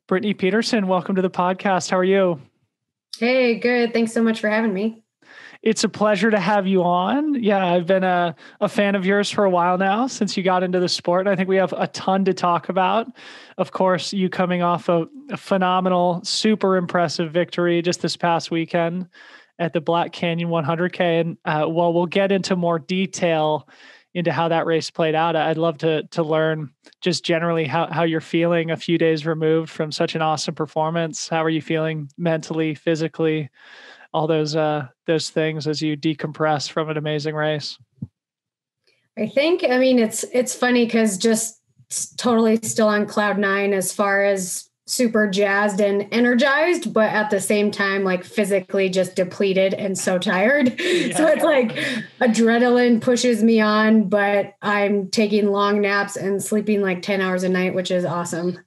Brittany Peterson, welcome to the podcast. How are you? Hey, good. Thanks so much for having me. It's a pleasure to have you on. Yeah, I've been a fan of yours for a while now since you got into the sport. And I think we have a ton to talk about. Of course, you coming off a phenomenal, super impressive victory just this past weekend at the Black Canyon 100K. And while we'll get into more detail into how that race played out, I'd love to learn just generally how you're feeling a few days removed from such an awesome performance. How are you feeling mentally, physically, all those things as you decompress from an amazing race? It's funny because just totally still on cloud nine as far as super jazzed and energized, but at the same time, like physically just depleted and so tired. Yeah. So it's like adrenaline pushes me on, but I'm taking long naps and sleeping like 10 hours a night, which is awesome.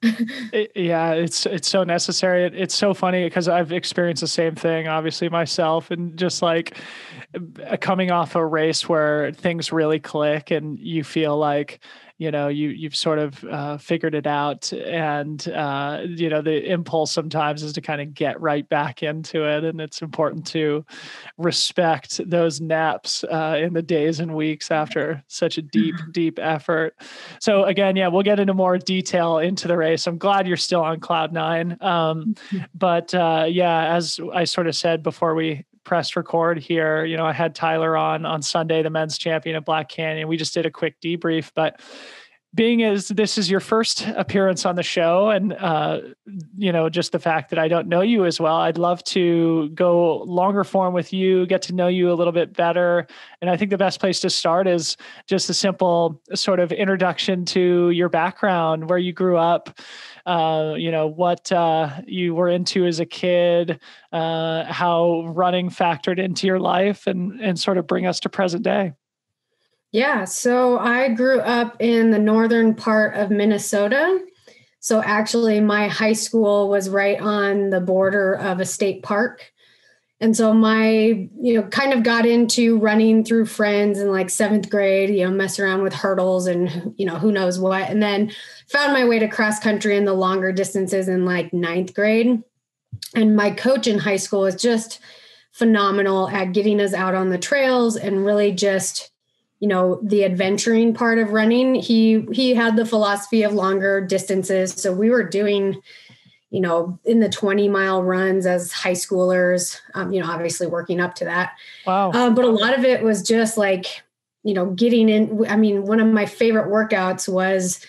It's so necessary. It's so funny because I've experienced the same thing, obviously myself, and just like coming off a race where things really click and you feel like, you've sort of figured it out. And, the impulse sometimes is to kind of get right back into it. And it's important to respect those naps in the days and weeks after such a deep effort. So again, we'll get into more detail into the race. I'm glad you're still on cloud nine. As I sort of said before we pressed record here, I had Tyler on Sunday, the men's champion at Black Canyon. We just did a quick debrief, but being as this is your first appearance on the show and, just the fact that I don't know you as well, I'd love to go longer form with you, get to know you a little bit better. And I think the best place to start is just a simple sort of introduction to your background, where you grew up, what you were into as a kid, how running factored into your life and sort of bring us to present day. Yeah, so I grew up in the northern part of Minnesota. So actually my high school was right on the border of a state park. And so kind of got into running through friends in like 7th grade, mess around with hurdles and, who knows what. And then found my way to cross country in the longer distances in like 9th grade. And my coach in high school was just phenomenal at getting us out on the trails and really just the adventuring part of running. He had the philosophy of longer distances. So we were doing, in the 20-mile runs as high schoolers, obviously working up to that. Wow. But a lot of it was just like, getting in. I mean, one of my favorite workouts was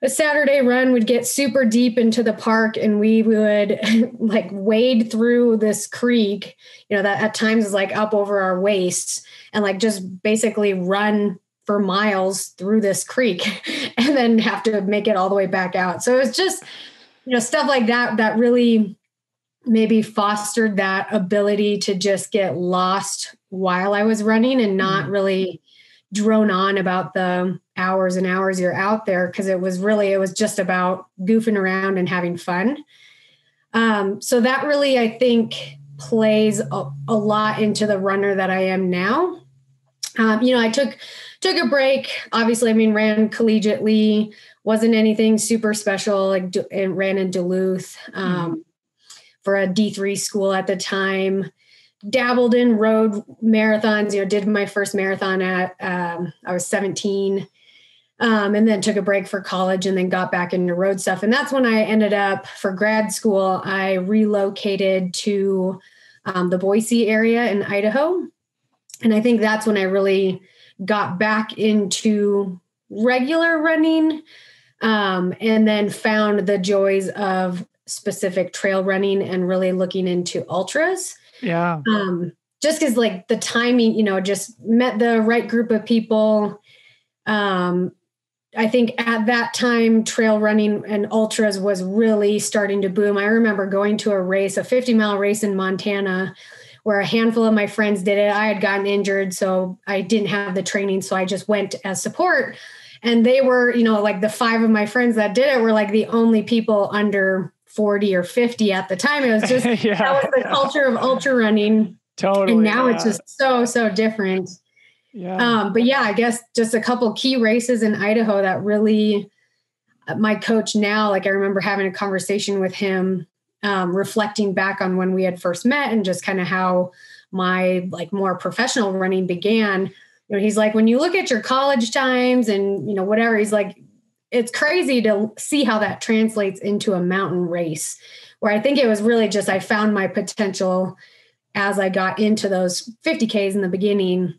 a Saturday run. Would get super deep into the park and we would like wade through this creek, that at times is like up over our waists, and like just basically run for miles through this creek and then have to make it all the way back out. So it's just, stuff like that really maybe fostered that ability to just get lost while I was running and not really drone on about the hours and hours you're out there. Cause it was just about goofing around and having fun. So that really, I think, plays a lot into the runner that I am now. I took a break. Obviously, ran collegiately, wasn't anything super special, and ran in Duluth for a D3 school at the time. Dabbled in road marathons, did my first marathon at, I was 17, and then took a break for college and then got back into road stuff. And that's when I ended up for grad school. I relocated to the Boise area in Idaho. And I think that's when I really got back into regular running, and then found the joys of specific trail running and really looking into ultras. Yeah. Just because like the timing, just met the right group of people. I think at that time, trail running and ultras was really starting to boom. I remember going to a 50-mile race in Montana where a handful of my friends did it. I had gotten injured, so I didn't have the training. So I just went as support. And they were, like the 5 of my friends that did it were like the only people under 40 or 50 at the time. It was just, that was the culture of ultra running. Totally. And now it's just so different. Yeah. But I guess just a couple key races in Idaho that really, my coach now, like I remember having a conversation with him, reflecting back on when we had first met and just kind of how my like more professional running began. He's like, when you look at your college times and, whatever, he's like, it's crazy to see how that translates into a mountain race, where I think it was really just, I found my potential as I got into those 50Ks in the beginning,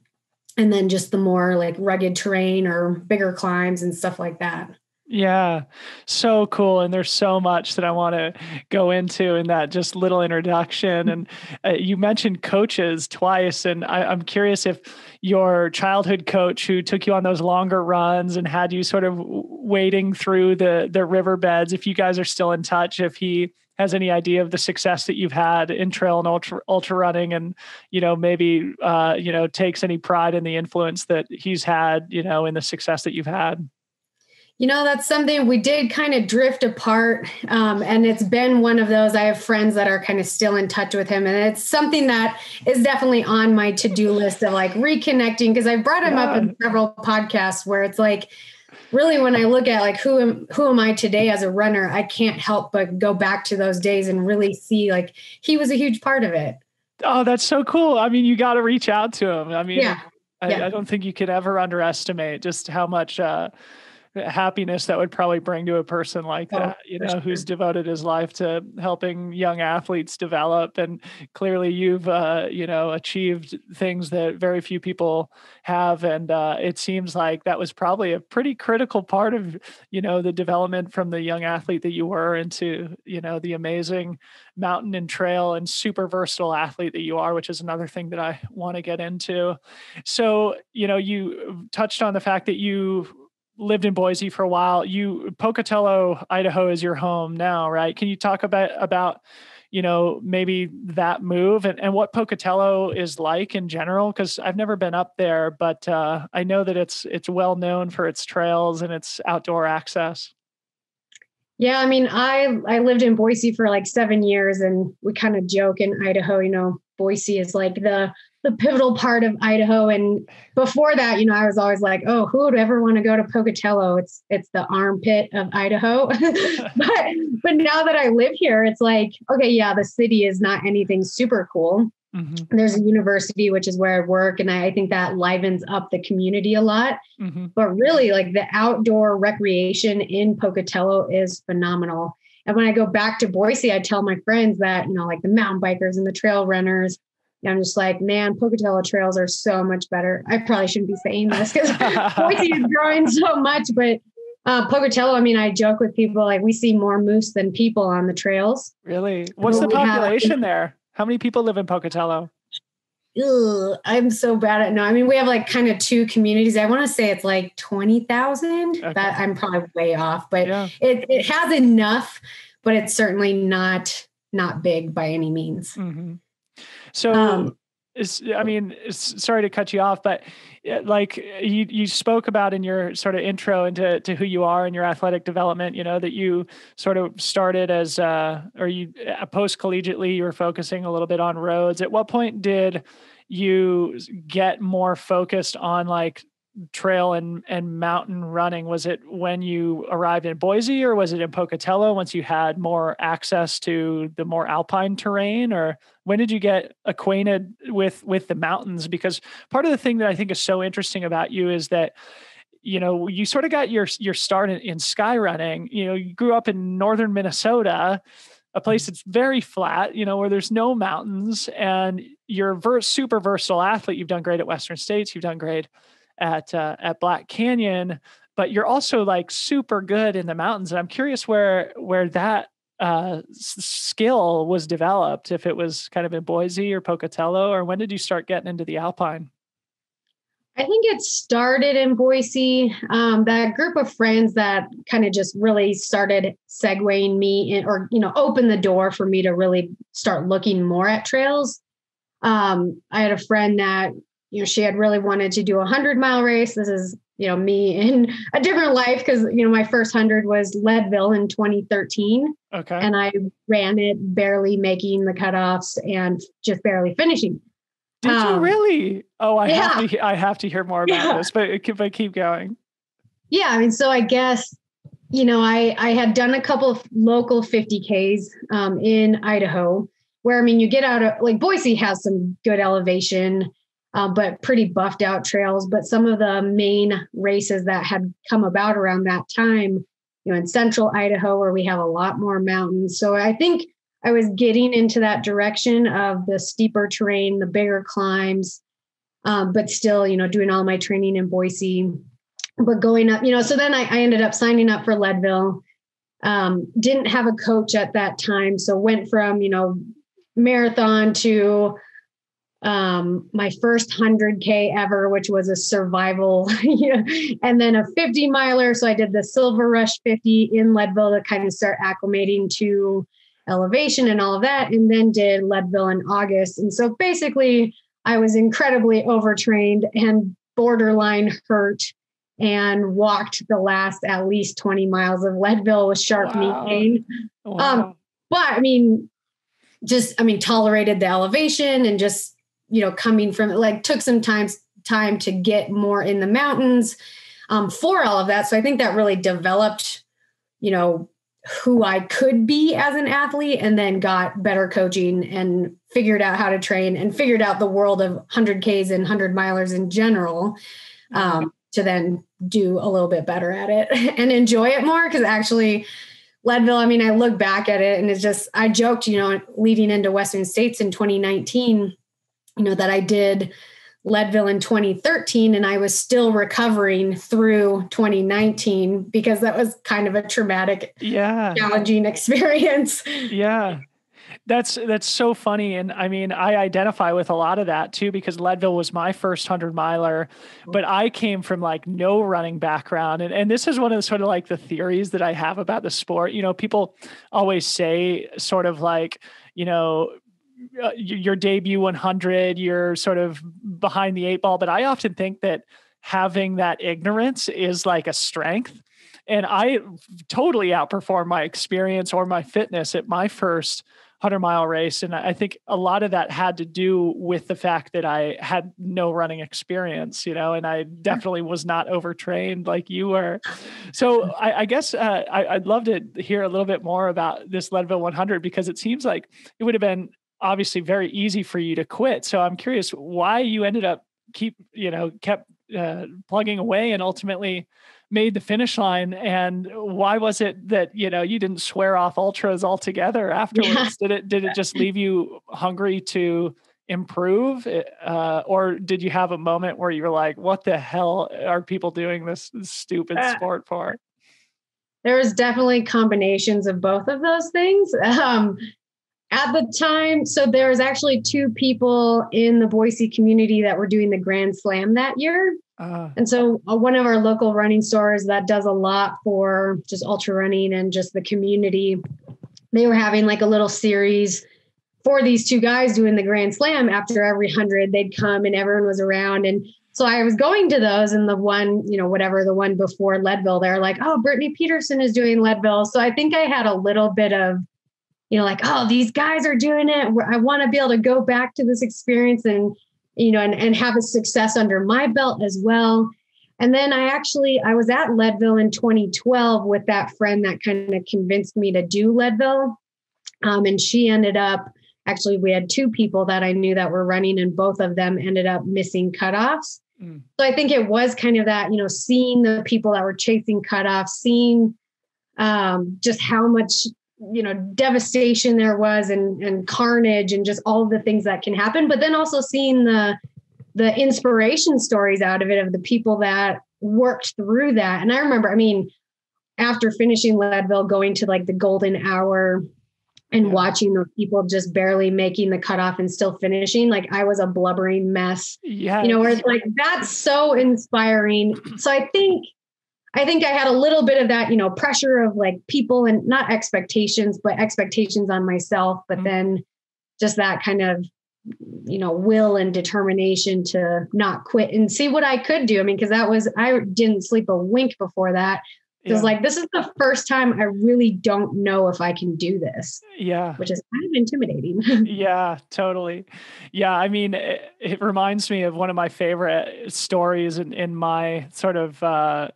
and then just the more like rugged terrain or bigger climbs and stuff like that. Yeah, so cool. And there's so much that I want to go into in that just little introduction. And you mentioned coaches twice. And I'm curious if your childhood coach who took you on those longer runs and had you sort of wading through the riverbeds, if you guys are still in touch, if he has any idea of the success that you've had in trail and ultra running, and, maybe, takes any pride in the influence that he's had, in the success that you've had. That's something we did kind of drift apart. And it's been one of those, I have friends that are kind of still in touch with him. And it's something that is definitely on my to-do list of like reconnecting, because I brought him up in several podcasts where it's like, really, when I look at like, who am I today as a runner, I can't help but go back to those days and really see like he was a huge part of it. Oh, that's so cool. I mean, you got to reach out to him. I mean, yeah. I don't think you could ever underestimate just how much, happiness that would probably bring to a person like that, who's devoted his life to helping young athletes develop. And clearly you've, achieved things that very few people have. And it seems like that was probably a pretty critical part of, the development from the young athlete that you were into, the amazing mountain and trail and super versatile athlete that you are, which is another thing that I want to get into. So, you touched on the fact that you lived in Boise for a while. Pocatello, Idaho is your home now, right? Can you talk about maybe that move and what Pocatello is like in general? Because I've never been up there, but I know that it's well known for its trails and its outdoor access. Yeah, I mean, I lived in Boise for like 7 years, and we kind of joke in Idaho, Boise is like the pivotal part of Idaho. And before that, I was always like, oh, who would ever want to go to Pocatello? It's the armpit of Idaho. but now that I live here, it's like, okay, yeah, the city is not anything super cool. Mm-hmm. There's a university, which is where I work. And I think that livens up the community a lot. Mm-hmm. But really, like the outdoor recreation in Pocatello is phenomenal. And when I go back to Boise, I tell my friends that, like the mountain bikers and the trail runners, I'm just like, man, Pocatello trails are so much better. I probably shouldn't be saying this because Boise is growing so much, but Pocatello, I mean, I joke with people, like we see more moose than people on the trails. Really? What's the population there? How many people live in Pocatello? I'm so bad at no. I mean, we have like kind of two communities. I want to say it's like 20,000. Okay. That I'm probably way off, but yeah. It has enough, but it's certainly not big by any means. Mm-hmm. So, sorry to cut you off, but like you spoke about in your sort of intro into who you are and your athletic development, that you sort of started as, post-collegiately, you were focusing a little bit on roads. At what point did you get more focused on like trail and mountain running? Was it when you arrived in Boise, or was it in Pocatello once you had more access to the more alpine terrain? Or when did you get acquainted with the mountains? Because part of the thing that I think is so interesting about you is that, you sort of got your start in sky running. You grew up in northern Minnesota, a place that's very flat, where there's no mountains, and you're a super versatile athlete. You've done great at Western States. You've done great at Black Canyon, but you're also like super good in the mountains. And I'm curious where that skill was developed, if it was kind of in Boise or Pocatello, or when did you start getting into the alpine? I think it started in Boise. That group of friends that kind of just really started segueing me in, or, opened the door for me to really start looking more at trails. I had a friend that, she had really wanted to do a 100-mile race. This is, me in a different life, because, my first 100 was Leadville in 2013. Okay. And I ran it barely making the cutoffs and just barely finishing. Did you really? Oh, I have to hear more about this, but keep going. Yeah. I mean, so I guess I had done a couple of local 50Ks in Idaho where, I mean, you get out of like Boise has some good elevation, but pretty buffed out trails. But some of the main races that had come about around that time, in central Idaho, where we have a lot more mountains. So I think I was getting into that direction of the steeper terrain, the bigger climbs, but still, doing all my training in Boise. But going up, so then I ended up signing up for Leadville. Didn't have a coach at that time. So went from, marathon to my first 100K ever, which was a survival, and then a 50 miler. So I did the Silver Rush 50 in Leadville to kind of start acclimating to elevation and all of that. And then did Leadville in August. And so basically I was incredibly overtrained and borderline hurt and walked the last at least 20 miles of Leadville with sharp knee pain. Wow. But tolerated the elevation and just, coming from took some time to get more in the mountains for all of that. So I think that really developed, who I could be as an athlete, and then got better coaching and figured out how to train and figured out the world of 100Ks and 100 milers in general. To then do a little bit better at it and enjoy it more. Cause actually Leadville, I look back at it and it's just, I joked, leading into Western States in 2019, that I did Leadville in 2013 and I was still recovering through 2019 because that was kind of a traumatic, challenging experience. Yeah. That's so funny. And I identify with a lot of that too, because Leadville was my first 100 miler, but I came from no running background. And this is one of the sort of the theories that I have about the sport. People always say sort of your debut 100, you're sort of behind the eight ball. But I often think that having that ignorance is a strength. And I totally outperformed my experience or my fitness at my first 100-mile race. And I think a lot of that had to do with the fact that I had no running experience, and I definitely was not overtrained like you were. So I guess I'd love to hear a little bit more about this Leadville 100, because it seems like it would have been obviously very easy for you to quit. So I'm curious why you ended up kept plugging away and ultimately made the finish line. And why was it that, you didn't swear off ultras altogether afterwards? Yeah. Did it just leave you hungry to improve? Or did you have a moment where you were like, what the hell are people doing this stupid sport for? There was definitely combinations of both of those things. At the time, so there was actually two people in the Boise community that were doing the Grand Slam that year. And so one of our local running stores that does a lot for just ultra running and just the community, they were having a little series for these two guys doing the Grand Slam. After every 100, they'd come and everyone was around. And so I was going to those, and the one, the one before Leadville, they're like, oh, Brittany Peterson is doing Leadville. So I think I had a little bit of, oh, these guys are doing it. I want to be able to go back to this experience and have a success under my belt as well. And then I was at Leadville in 2012 with that friend that kind of convinced me to do Leadville. And she ended up, actually, we had two people that I knew that were running, and both of them ended up missing cutoffs. So I think it was kind of that, seeing the people that were chasing cutoffs, seeing just how much devastation there was and carnage and just all of the things that can happen, but then also seeing the inspiration stories out of it, of the people that worked through that. And I remember, after finishing Leadville, going to the golden hour and watching those people just barely making the cutoff and still finishing, I was a blubbering mess, where it's that's so inspiring. So I think I had a little bit of that, pressure of people, and not expectations, but expectations on myself. But then just that kind of, will and determination to not quit and see what I could do. Because I didn't sleep a wink before that. It's like, this is the first time I really don't know if I can do this. Yeah. Which is kind of intimidating. Yeah, totally. Yeah. I mean, it reminds me of one of my favorite stories in my sort of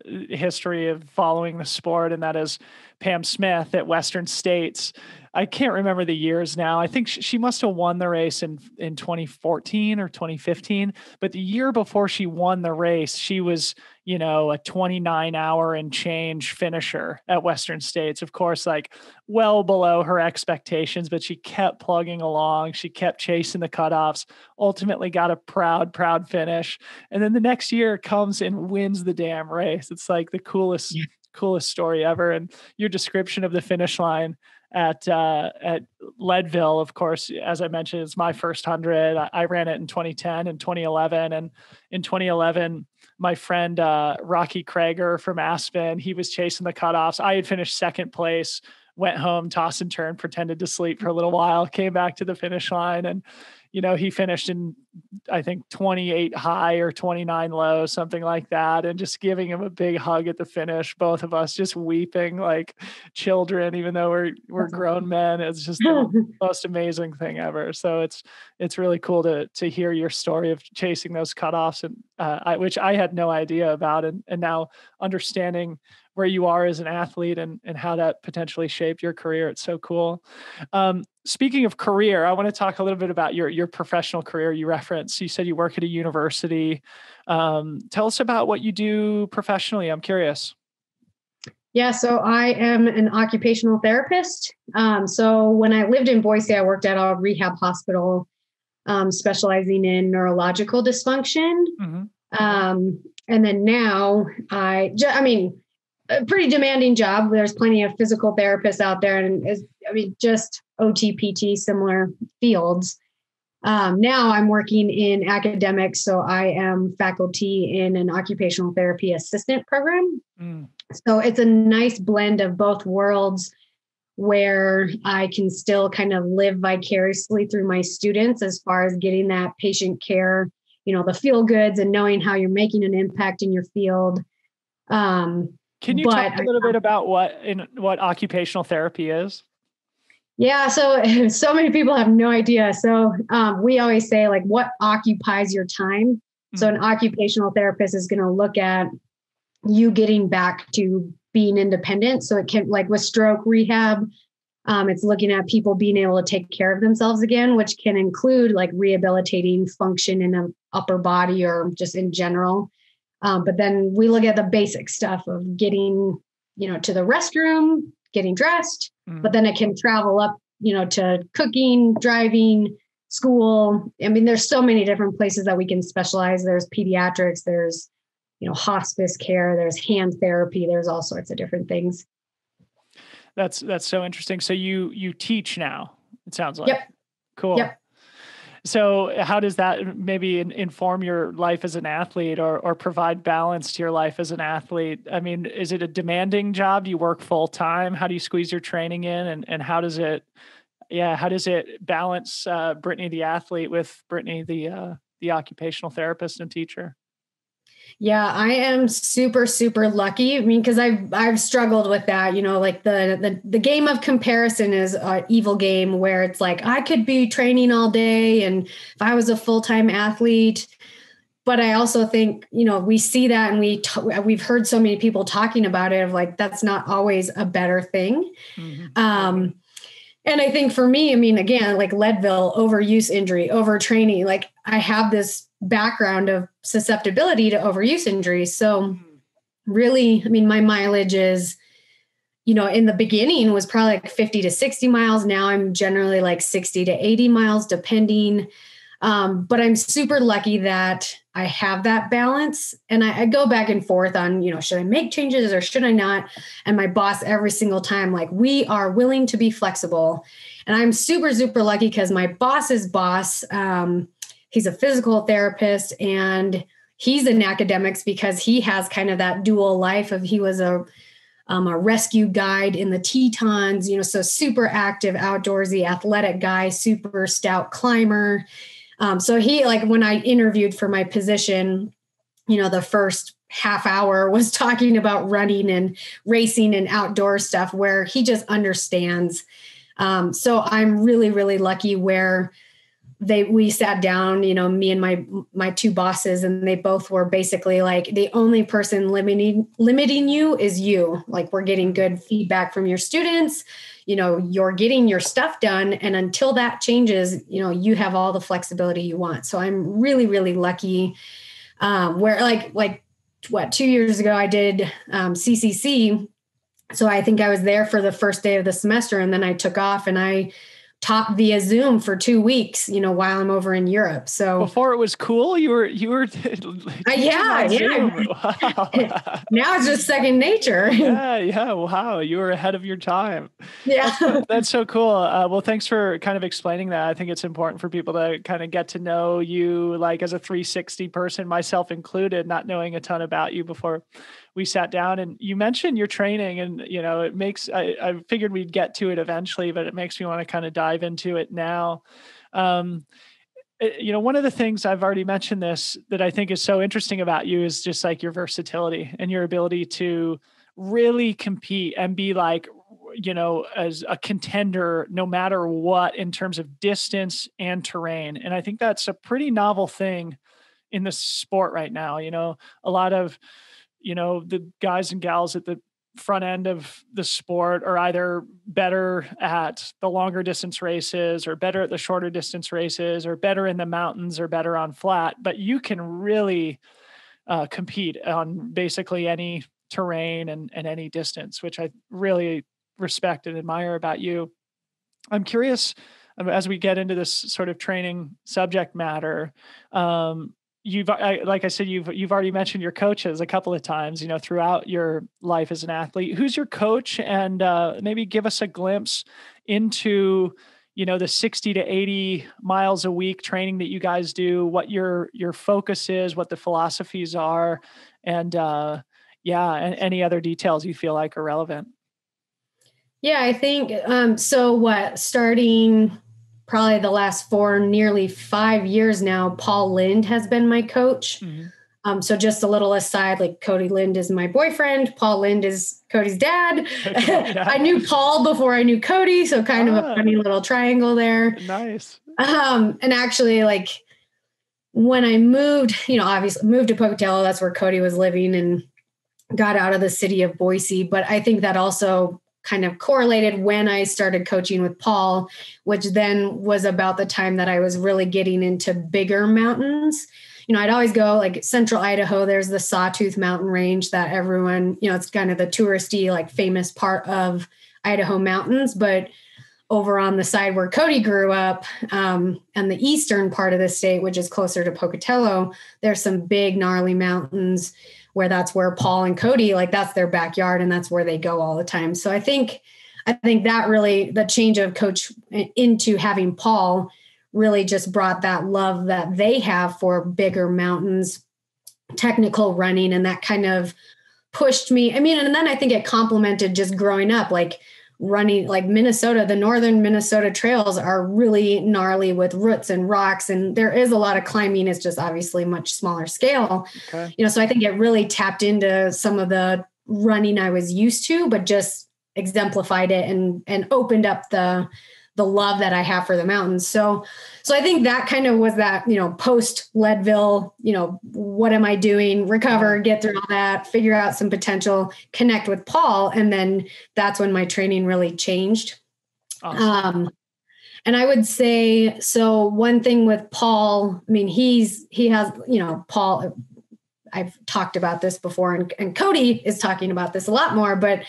history of following the sport. And that is Pam Smith at Western States. I can't remember the years now. I think she must have won the race in 2014 or 2015. But the year before she won the race, she was, a 29-hour and change finisher at Western States. Of course, like well below her expectations, but she kept plugging along. She kept chasing the cutoffs, ultimately got a proud finish. And then the next year comes and wins the damn race. It's like the coolest story ever. And your description of the finish line at Leadville, of course, as I mentioned, it's my first 100. I ran it in 2010 and 2011. And in 2011, my friend Rocky Krager from Aspen, he was chasing the cutoffs. I had finished second place, went home, tossed and turned, pretended to sleep for a little while, came back to the finish line. And, he finished in, I think, 28 high or 29 low, something like that. And just giving him a big hug at the finish, both of us just weeping like children, even though we're grown men. It's just the most amazing thing ever. So it's really cool to hear your story of chasing those cutoffs, and which I had no idea about. And now understanding where you are as an athlete and how that potentially shaped your career. It's so cool. Speaking of career, I want to talk a little bit about your professional career. You referenced, you said you work at a university. Tell us about what you do professionally. I'm curious. Yeah, so I am an occupational therapist. So when I lived in Boise, I worked at a rehab hospital, specializing in neurological dysfunction. Mm-hmm. And then now a pretty demanding job. There's plenty of physical therapists out there, and just OT, PT, similar fields. Now I'm working in academics, so I am faculty in an occupational therapy assistant program. So it's a nice blend of both worlds where I can still kind of live vicariously through my students as far as getting that patient care, the feel goods and knowing how you're making an impact in your field. Can you talk a little bit about what occupational therapy is? Yeah, so many people have no idea. So we always say, like, what occupies your time? Mm-hmm. So an occupational therapist is going to look at you getting back to being independent. So it can, like with stroke rehab, it's looking at people being able to take care of themselves again, which can include like rehabilitating function in the upper body or just in general. But then we look at the basic stuff of getting, to the restroom, getting dressed, but then it can travel up, to cooking, driving, school. I mean, there's so many different places that we can specialize. There's pediatrics, there's, hospice care, there's hand therapy, there's all sorts of different things. That's so interesting. So you teach now, it sounds like. Yep. Cool. Yep. So how does that maybe inform your life as an athlete or provide balance to your life as an athlete? I mean, is it a demanding job? Do you work full time? How do you squeeze your training in? And how does it balance Brittany, the athlete, with Brittany, the occupational therapist and teacher? Yeah, I am super, super lucky. I mean, because I've struggled with that, like the game of comparison is an evil game where it's like, I could be training all day and if I was a full-time athlete. But I also think, we see that and we've heard so many people talking about it of like, that's not always a better thing. Mm-hmm. And I think for me, I mean, again, like Leadville, overuse injury, overtraining, like I have this background of susceptibility to overuse injuries. So really, I mean, my mileage is, in the beginning was probably like 50 to 60 miles. Now I'm generally like 60 to 80 miles, depending. But I'm super lucky that I have that balance. And I go back and forth on, should I make changes or should I not? And my boss every single time, like, we are willing to be flexible. And I'm super, super lucky because my boss's boss, he's a physical therapist and he's in academics because he has kind of that dual life of he was a rescue guide in the Tetons, so super active, outdoorsy, athletic guy, super stout climber. So he, like when I interviewed for my position, the first half hour was talking about running and racing and outdoor stuff where he just understands. So I'm really, really lucky where we sat down, me and my two bosses, and they both were basically like, the only person limiting you is you. Like, we're getting good feedback from your students, you're getting your stuff done. And until that changes, you have all the flexibility you want. So I'm really, really lucky, where like 2 years ago I did CCC. So I think I was there for the first day of the semester, and then I took off and I taught via Zoom for 2 weeks, while I'm over in Europe. So before it was cool, you were yeah. Wow. Now it's just second nature. Yeah. Wow. You were ahead of your time. Yeah. That's so cool. Well, thanks for kind of explaining that. I think it's important for people to kind of get to know you, like, as a 360 person, myself included, not knowing a ton about you before we sat down. And you mentioned your training, and, it makes, I figured we'd get to it eventually, but it makes me want to kind of dive into it now. One of the things, I've already mentioned this, that I think is so interesting about you is just like your versatility and your ability to really compete and be like, as a contender, no matter what, in terms of distance and terrain. And I think that's a pretty novel thing in the sport right now. A lot of, the guys and gals at the front end of the sport are either better at the longer distance races, or better at the shorter distance races, or better in the mountains, or better on flat. But you can really compete on basically any terrain and any distance, which I really respect and admire about you. I'm curious, as we get into this sort of training subject matter, like I said, you've already mentioned your coaches a couple of times, throughout your life as an athlete. Who's your coach? And maybe give us a glimpse into, the 60 to 80 miles a week training that you guys do, what your focus is, what the philosophies are, and and any other details you feel like are relevant. Yeah, I think, starting probably the last nearly 5 years now, Paul Lind has been my coach. Mm-hmm. So just a little aside, like, Cody Lind is my boyfriend. Paul Lind is Cody's dad. Yeah. I knew Paul before I knew Cody. So kind of a funny little triangle there. Nice. And actually, like, when I moved, obviously moved to Pocatello, that's where Cody was living, and got out of the city of Boise. But I think that also kind of correlated when I started coaching with Paul, which then was about the time that I was really getting into bigger mountains. I'd always go like central Idaho. There's the Sawtooth Mountain Range that everyone, it's kind of the touristy, like, famous part of Idaho mountains. But over on the side where Cody grew up, and the eastern part of the state, which is closer to Pocatello, there's some big gnarly mountains where that's where Paul and Cody, like, that's their backyard, and that's where they go all the time. So I think that really, the change of coach into having Paul really just brought that love that they have for bigger mountains, technical running, and that kind of pushed me. And then I think it complemented just growing up, like, running, like, Minnesota, the northern Minnesota trails are really gnarly with roots and rocks. And there is a lot of climbing. It's just obviously much smaller scale. Okay. So I think it really tapped into some of the running I was used to, but just exemplified it and opened up the love that I have for the mountains. So I think that kind of was that, post Leadville, what am I doing? Recover, get through all that, figure out some potential, connect with Paul. And then that's when my training really changed. Awesome. And I would say, so one thing with Paul, he has, Paul, I've talked about this before, and Cody is talking about this a lot more, but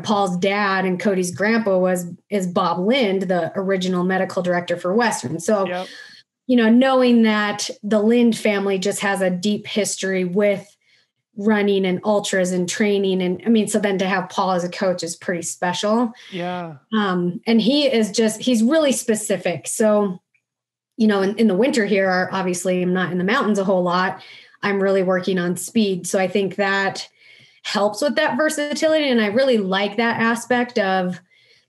Paul's dad and Cody's grandpa is Bob Lind, the original medical director for Western. So, yep. Knowing that the Lind family just has a deep history with running and ultras and training. And so then to have Paul as a coach is pretty special. Yeah. And he's really specific. So, in the winter here, obviously I'm not in the mountains a whole lot. I'm really working on speed. So I think that helps with that versatility. And I really like that aspect of,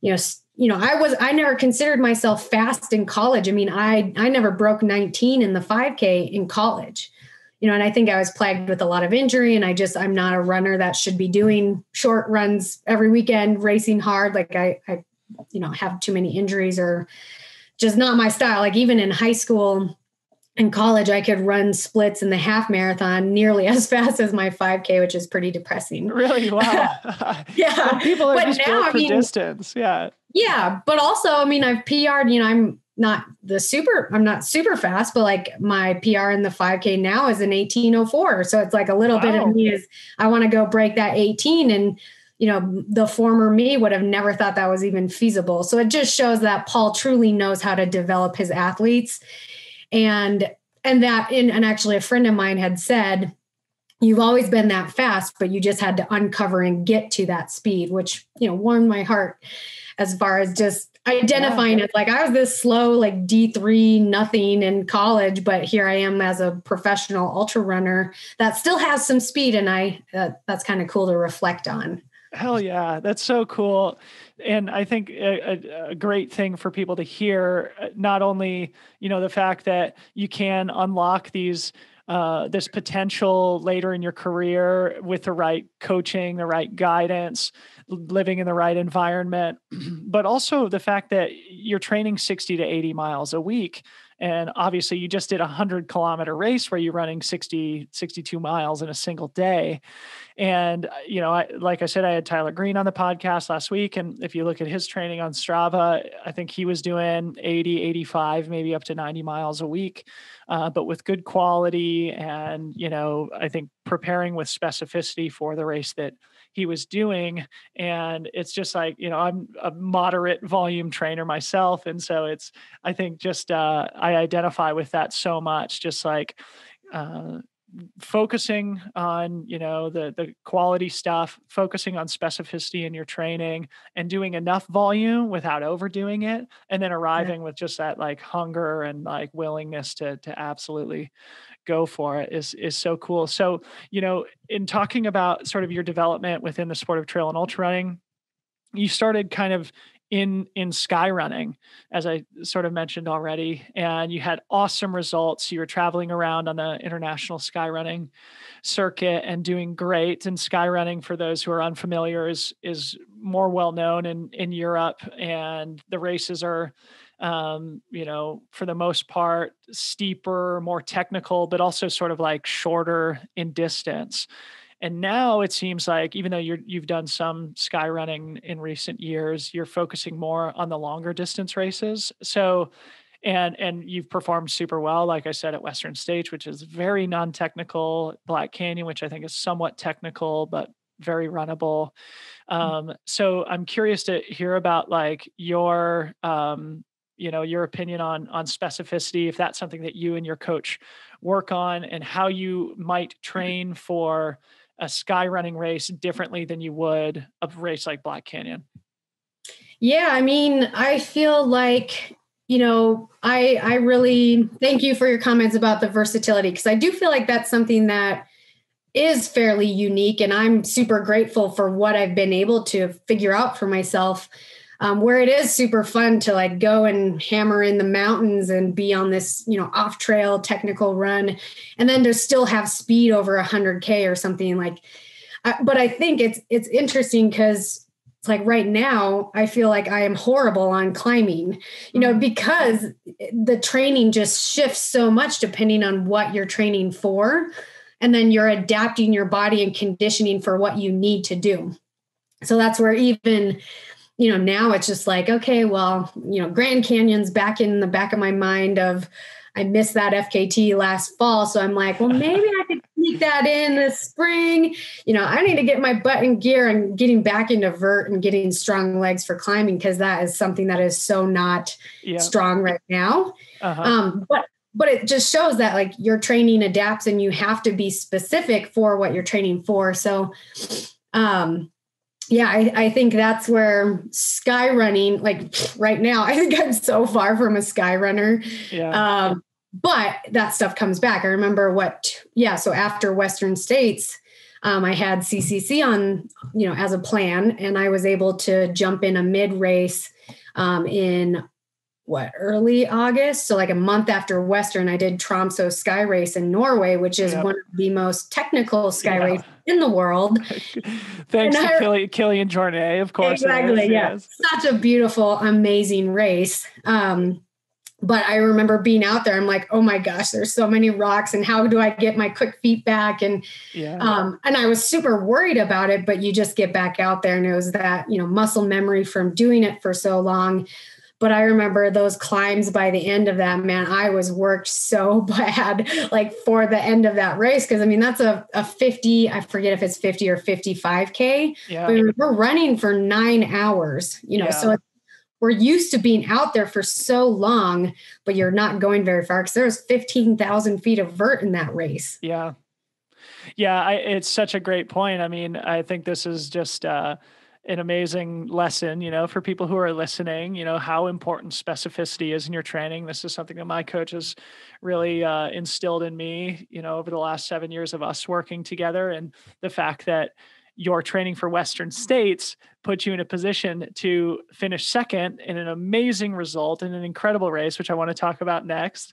I never considered myself fast in college. I never broke 19 in the 5K in college. and I think I was plagued with a lot of injury, and I'm not a runner that should be doing short runs every weekend, racing hard. Like I have too many injuries, or just not my style. Like even in high school and college, I could run splits in the half marathon nearly as fast as my 5K, which is pretty depressing. Really? Wow. Yeah. Some people are just built for distance. Yeah. Yeah. But also, I've PR'd, I'm not super fast, but like my PR in the 5K now is an 18:04. So it's like a little bit of me is I want to go break that 18, and the former me would have never thought that was even feasible. So it just shows that Paul truly knows how to develop his athletes. And actually a friend of mine had said, you've always been that fast, but you just had to uncover and get to that speed, which, warmed my heart as far as just identifying it. Like I was this slow, like D3 nothing in college, but here I am as a professional ultra runner that still has some speed. And that's kind of cool to reflect on. Hell yeah. That's so cool. And I think a great thing for people to hear, not only, the fact that you can unlock this potential later in your career with the right coaching, the right guidance, living in the right environment, but also the fact that you're training 60 to 80 miles a week. And obviously you just did a 100-kilometer race where you're running 62 miles in a single day. And, like I said, I had Tyler Green on the podcast last week. And if you look at his training on Strava, I think he was doing 80, 85, maybe up to 90 miles a week, but with good quality. And, I think preparing with specificity for the race that he was doing. And it's just like, I'm a moderate volume trainer myself. And so I think just, I identify with that so much, just like, focusing on, the quality stuff, focusing on specificity in your training and doing enough volume without overdoing it. And then arriving with just that like hunger and like willingness to absolutely go for it is so cool. So, in talking about sort of your development within the sport of trail and ultra running, you started kind of in sky running, as I sort of mentioned already, and you had awesome results. You were traveling around on the international sky running circuit and doing great. And sky running, for those who are unfamiliar, is more well known in Europe, and the races are, for the most part, steeper, more technical, but also sort of like shorter in distance. And now it seems like, even though you've done some sky running in recent years, you're focusing more on the longer distance races. So, and you've performed super well, like I said, at Western States, which is very non-technical, Black Canyon, which I think is somewhat technical, but very runnable. So I'm curious to hear about like your opinion on specificity, if that's something that you and your coach work on, and how you might train for a sky running race differently than you would a race like Black Canyon. Yeah. I feel like, I really thank you for your comments about the versatility, because I do feel like that's something that is fairly unique, and I'm super grateful for what I've been able to figure out for myself. Where it is super fun to like go and hammer in the mountains and be on this, off trail technical run, and then to still have speed over 100K or something like, but I think it's interesting because it's like right now I feel like I am horrible on climbing, because the training just shifts so much depending on what you're training for. And then you're adapting your body and conditioning for what you need to do. So that's where even, now it's just like, okay, well, Grand Canyon's back in the back of my mind of, I missed that FKT last fall. So I'm like, well, maybe I could sneak that in this spring. I need to get my butt in gear and getting back into vert and getting strong legs for climbing, because that is something that is so not strong right now. But it just shows that like your training adapts and you have to be specific for what you're training for. So, I think that's where sky running, like right now, I think I'm so far from a sky runner. Yeah. But that stuff comes back. I remember so after Western States, I had CCC on, as a plan, and I was able to jump in a mid race in early August. So like a month after Western, I did Tromso Sky Race in Norway, which is one of the most technical sky races in the world. Thanks to Killian Jornet, of course. Exactly. Yes. Such a beautiful, amazing race. But I remember being out there, I'm like, oh my gosh, there's so many rocks, and how do I get my quick feet back? And, and I was super worried about it, but you just get back out there, and it was that, muscle memory from doing it for so long. But I remember those climbs by the end of that, man, I was worked so bad, like for the end of that race. Cause I mean, that's a 50, I forget if it's 50 or 55K, but we're running for 9 hours, so we're used to being out there for so long, but you're not going very far because there's 15,000 feet of vert in that race. Yeah. It's such a great point. I mean, I think this is just, an amazing lesson, for people who are listening, how important specificity is in your training. This is something that my coach has really instilled in me, over the last 7 years of us working together. And the fact that your training for Western States put you in a position to finish second in an amazing result in an incredible race, which I want to talk about next.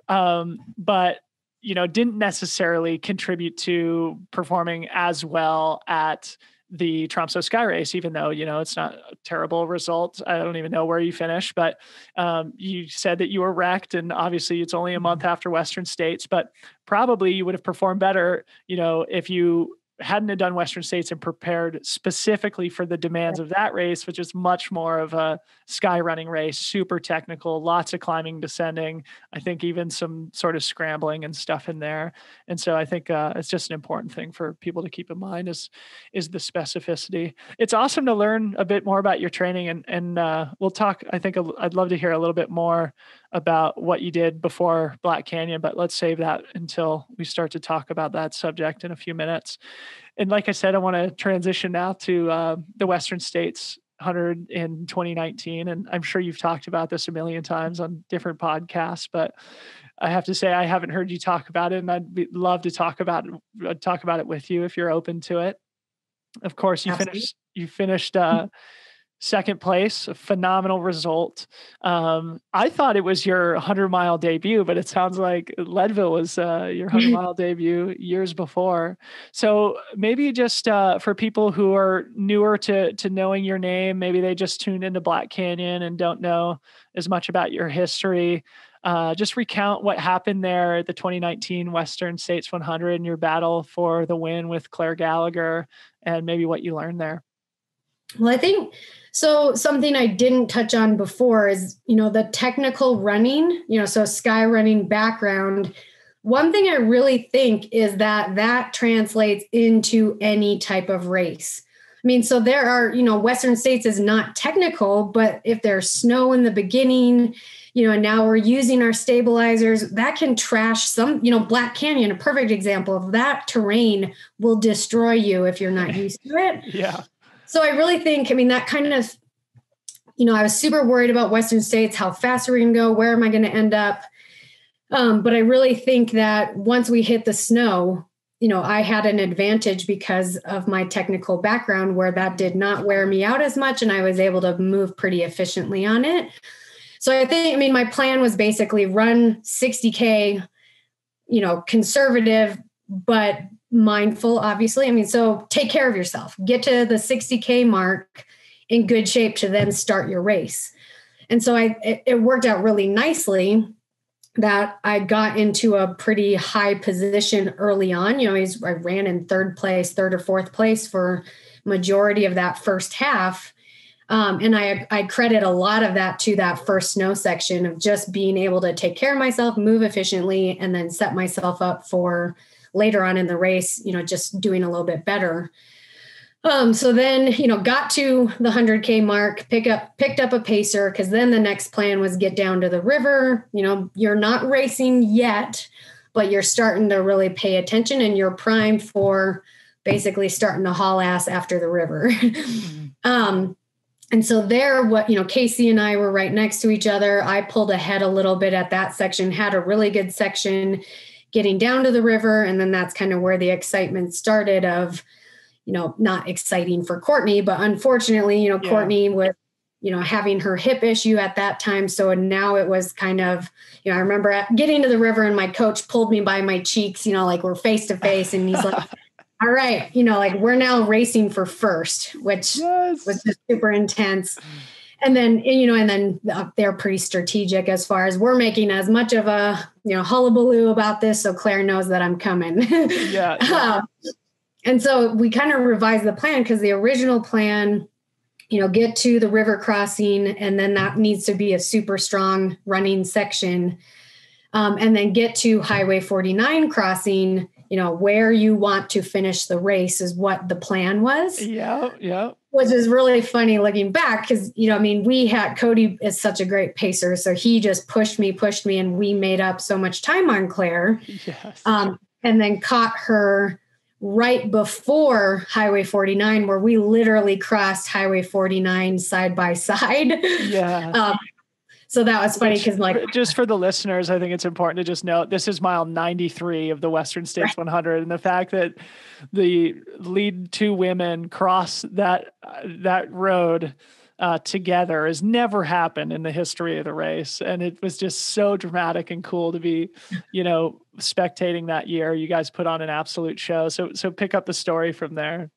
But didn't necessarily contribute to performing as well at the Tromso Sky Race, even though, it's not a terrible result. I don't even know where you finished, but you said that you were wrecked, and obviously it's only a month after Western States, but probably you would have performed better, if you hadn't have done Western States and prepared specifically for the demands of that race, which is much more of a sky running race, super technical, lots of climbing, descending, I think even some sort of scrambling and stuff in there. And so I think it's just an important thing for people to keep in mind is the specificity. It's awesome to learn a bit more about your training, and we'll talk, I think I'd love to hear a little bit more about what you did before Black Canyon, but let's save that until we start to talk about that subject in a few minutes. And like I said, I want to transition now to the Western States 100 in 2019. And I'm sure you've talked about this a million times on different podcasts, but I have to say, I haven't heard you talk about it, and love to talk about it with you if you're open to it. Of course, you finished second place, a phenomenal result. I thought it was your 100-mile debut, but it sounds like Leadville was your 100-mile debut years before. So maybe just for people who are newer to knowing your name, maybe they just tuned into Black Canyon and don't know as much about your history. Just recount what happened there at the 2019 Western States 100 and your battle for the win with Claire Gallagher, and maybe what you learned there. Well, I think so. Something I didn't touch on before is, the technical running, so sky running background. One thing I really think is that translates into any type of race. I mean, so there are, Western States is not technical, but if there's snow in the beginning, and now we're using our stabilizers, that can trash some, Black Canyon, a perfect example of that. Terrain will destroy you if you're not used to it. Yeah. So I really think, that kind of, I was super worried about Western States, how fast are we going to go? Where am I going to end up? But I really think that once we hit the snow, I had an advantage because of my technical background where that did not wear me out as much, and I was able to move pretty efficiently on it. So I think, my plan was basically run 60K, conservative, but mindful, obviously. So take care of yourself, get to the 60K mark in good shape to then start your race. And so it worked out really nicely that I got into a pretty high position early on. I ran in third or fourth place for majority of that first half. And I credit a lot of that to that first snow section of just being able to take care of myself, move efficiently, and then set myself up for later on in the race, just doing a little bit better. So then, got to the 100K mark, picked up a pacer, because then the next plan was get down to the river. You're not racing yet, but you're starting to really pay attention, and you're primed for basically starting to haul ass after the river. And so there, Casey and I were right next to each other. I pulled ahead a little bit at that section, had a really good section getting down to the river. And then that's kind of where the excitement started of, not exciting for Courtney, but unfortunately, Courtney with, having her hip issue at that time. So now it was kind of, I remember getting to the river and my coach pulled me by my cheeks, like we're face to face. And he's like, all right, like we're now racing for first, which was just super intense. And then, they're pretty strategic as far as we're making as much of a, hullabaloo about this. So Claire knows that I'm coming. Yeah. And so we kind of revised the plan because the original plan, get to the river crossing, and then that needs to be a super strong running section. And then get to Highway 49 crossing, where you want to finish the race is what the plan was. Yeah. Yeah. Which is really funny looking back because, we had Cody is such a great pacer. So he just pushed me, and we made up so much time on Claire. Yes. And then caught her right before Highway 49, where we literally crossed Highway 49 side by side. Yeah. So that was funny because just for the listeners, I think it's important to just note this is mile 93 of the Western States 100. And the fact that the lead two women cross that road together has never happened in the history of the race. And it was just so dramatic and cool to be, spectating that year. You guys put on an absolute show. So pick up the story from there.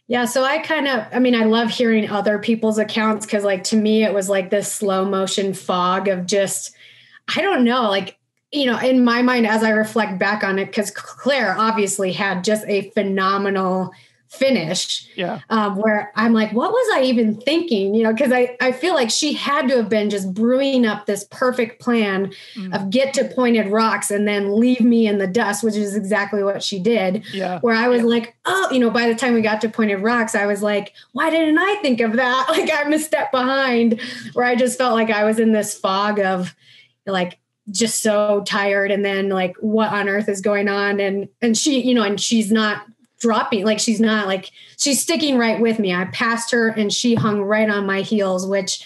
Yeah. So I love hearing other people's accounts because to me, it was like this slow motion fog of just, I don't know, in my mind, as I reflect back on it, because Claire obviously had just a phenomenal finish. Yeah. Where I'm like, what was I even thinking? Because I feel like she had to have been just brewing up this perfect plan of get to Pointed Rocks and then leave me in the dust, which is exactly what she did. Yeah. Where I was like, oh, by the time we got to Pointed Rocks, I was like, why didn't I think of that? I'm a step behind, where I just felt like I was in this fog of just so tired. And then what on earth is going on? And she, and she's not dropping, she's sticking right with me. I passed her and she hung right on my heels, which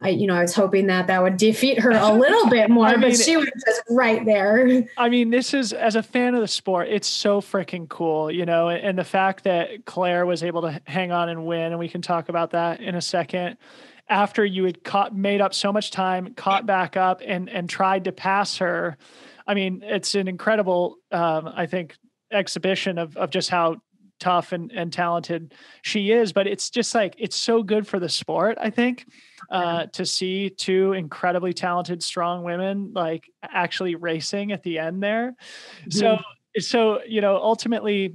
I was hoping that would defeat her a little bit more, but she was just right there. This is, as a fan of the sport, it's so freaking cool, and the fact that Claire was able to hang on and win, and we can talk about that in a second, after you had made up so much time, caught back up and tried to pass her. It's an incredible, I think, exhibition of just how tough and talented she is, but it's just it's so good for the sport, I think, to see two incredibly talented, strong women actually racing at the end there. Mm-hmm. So ultimately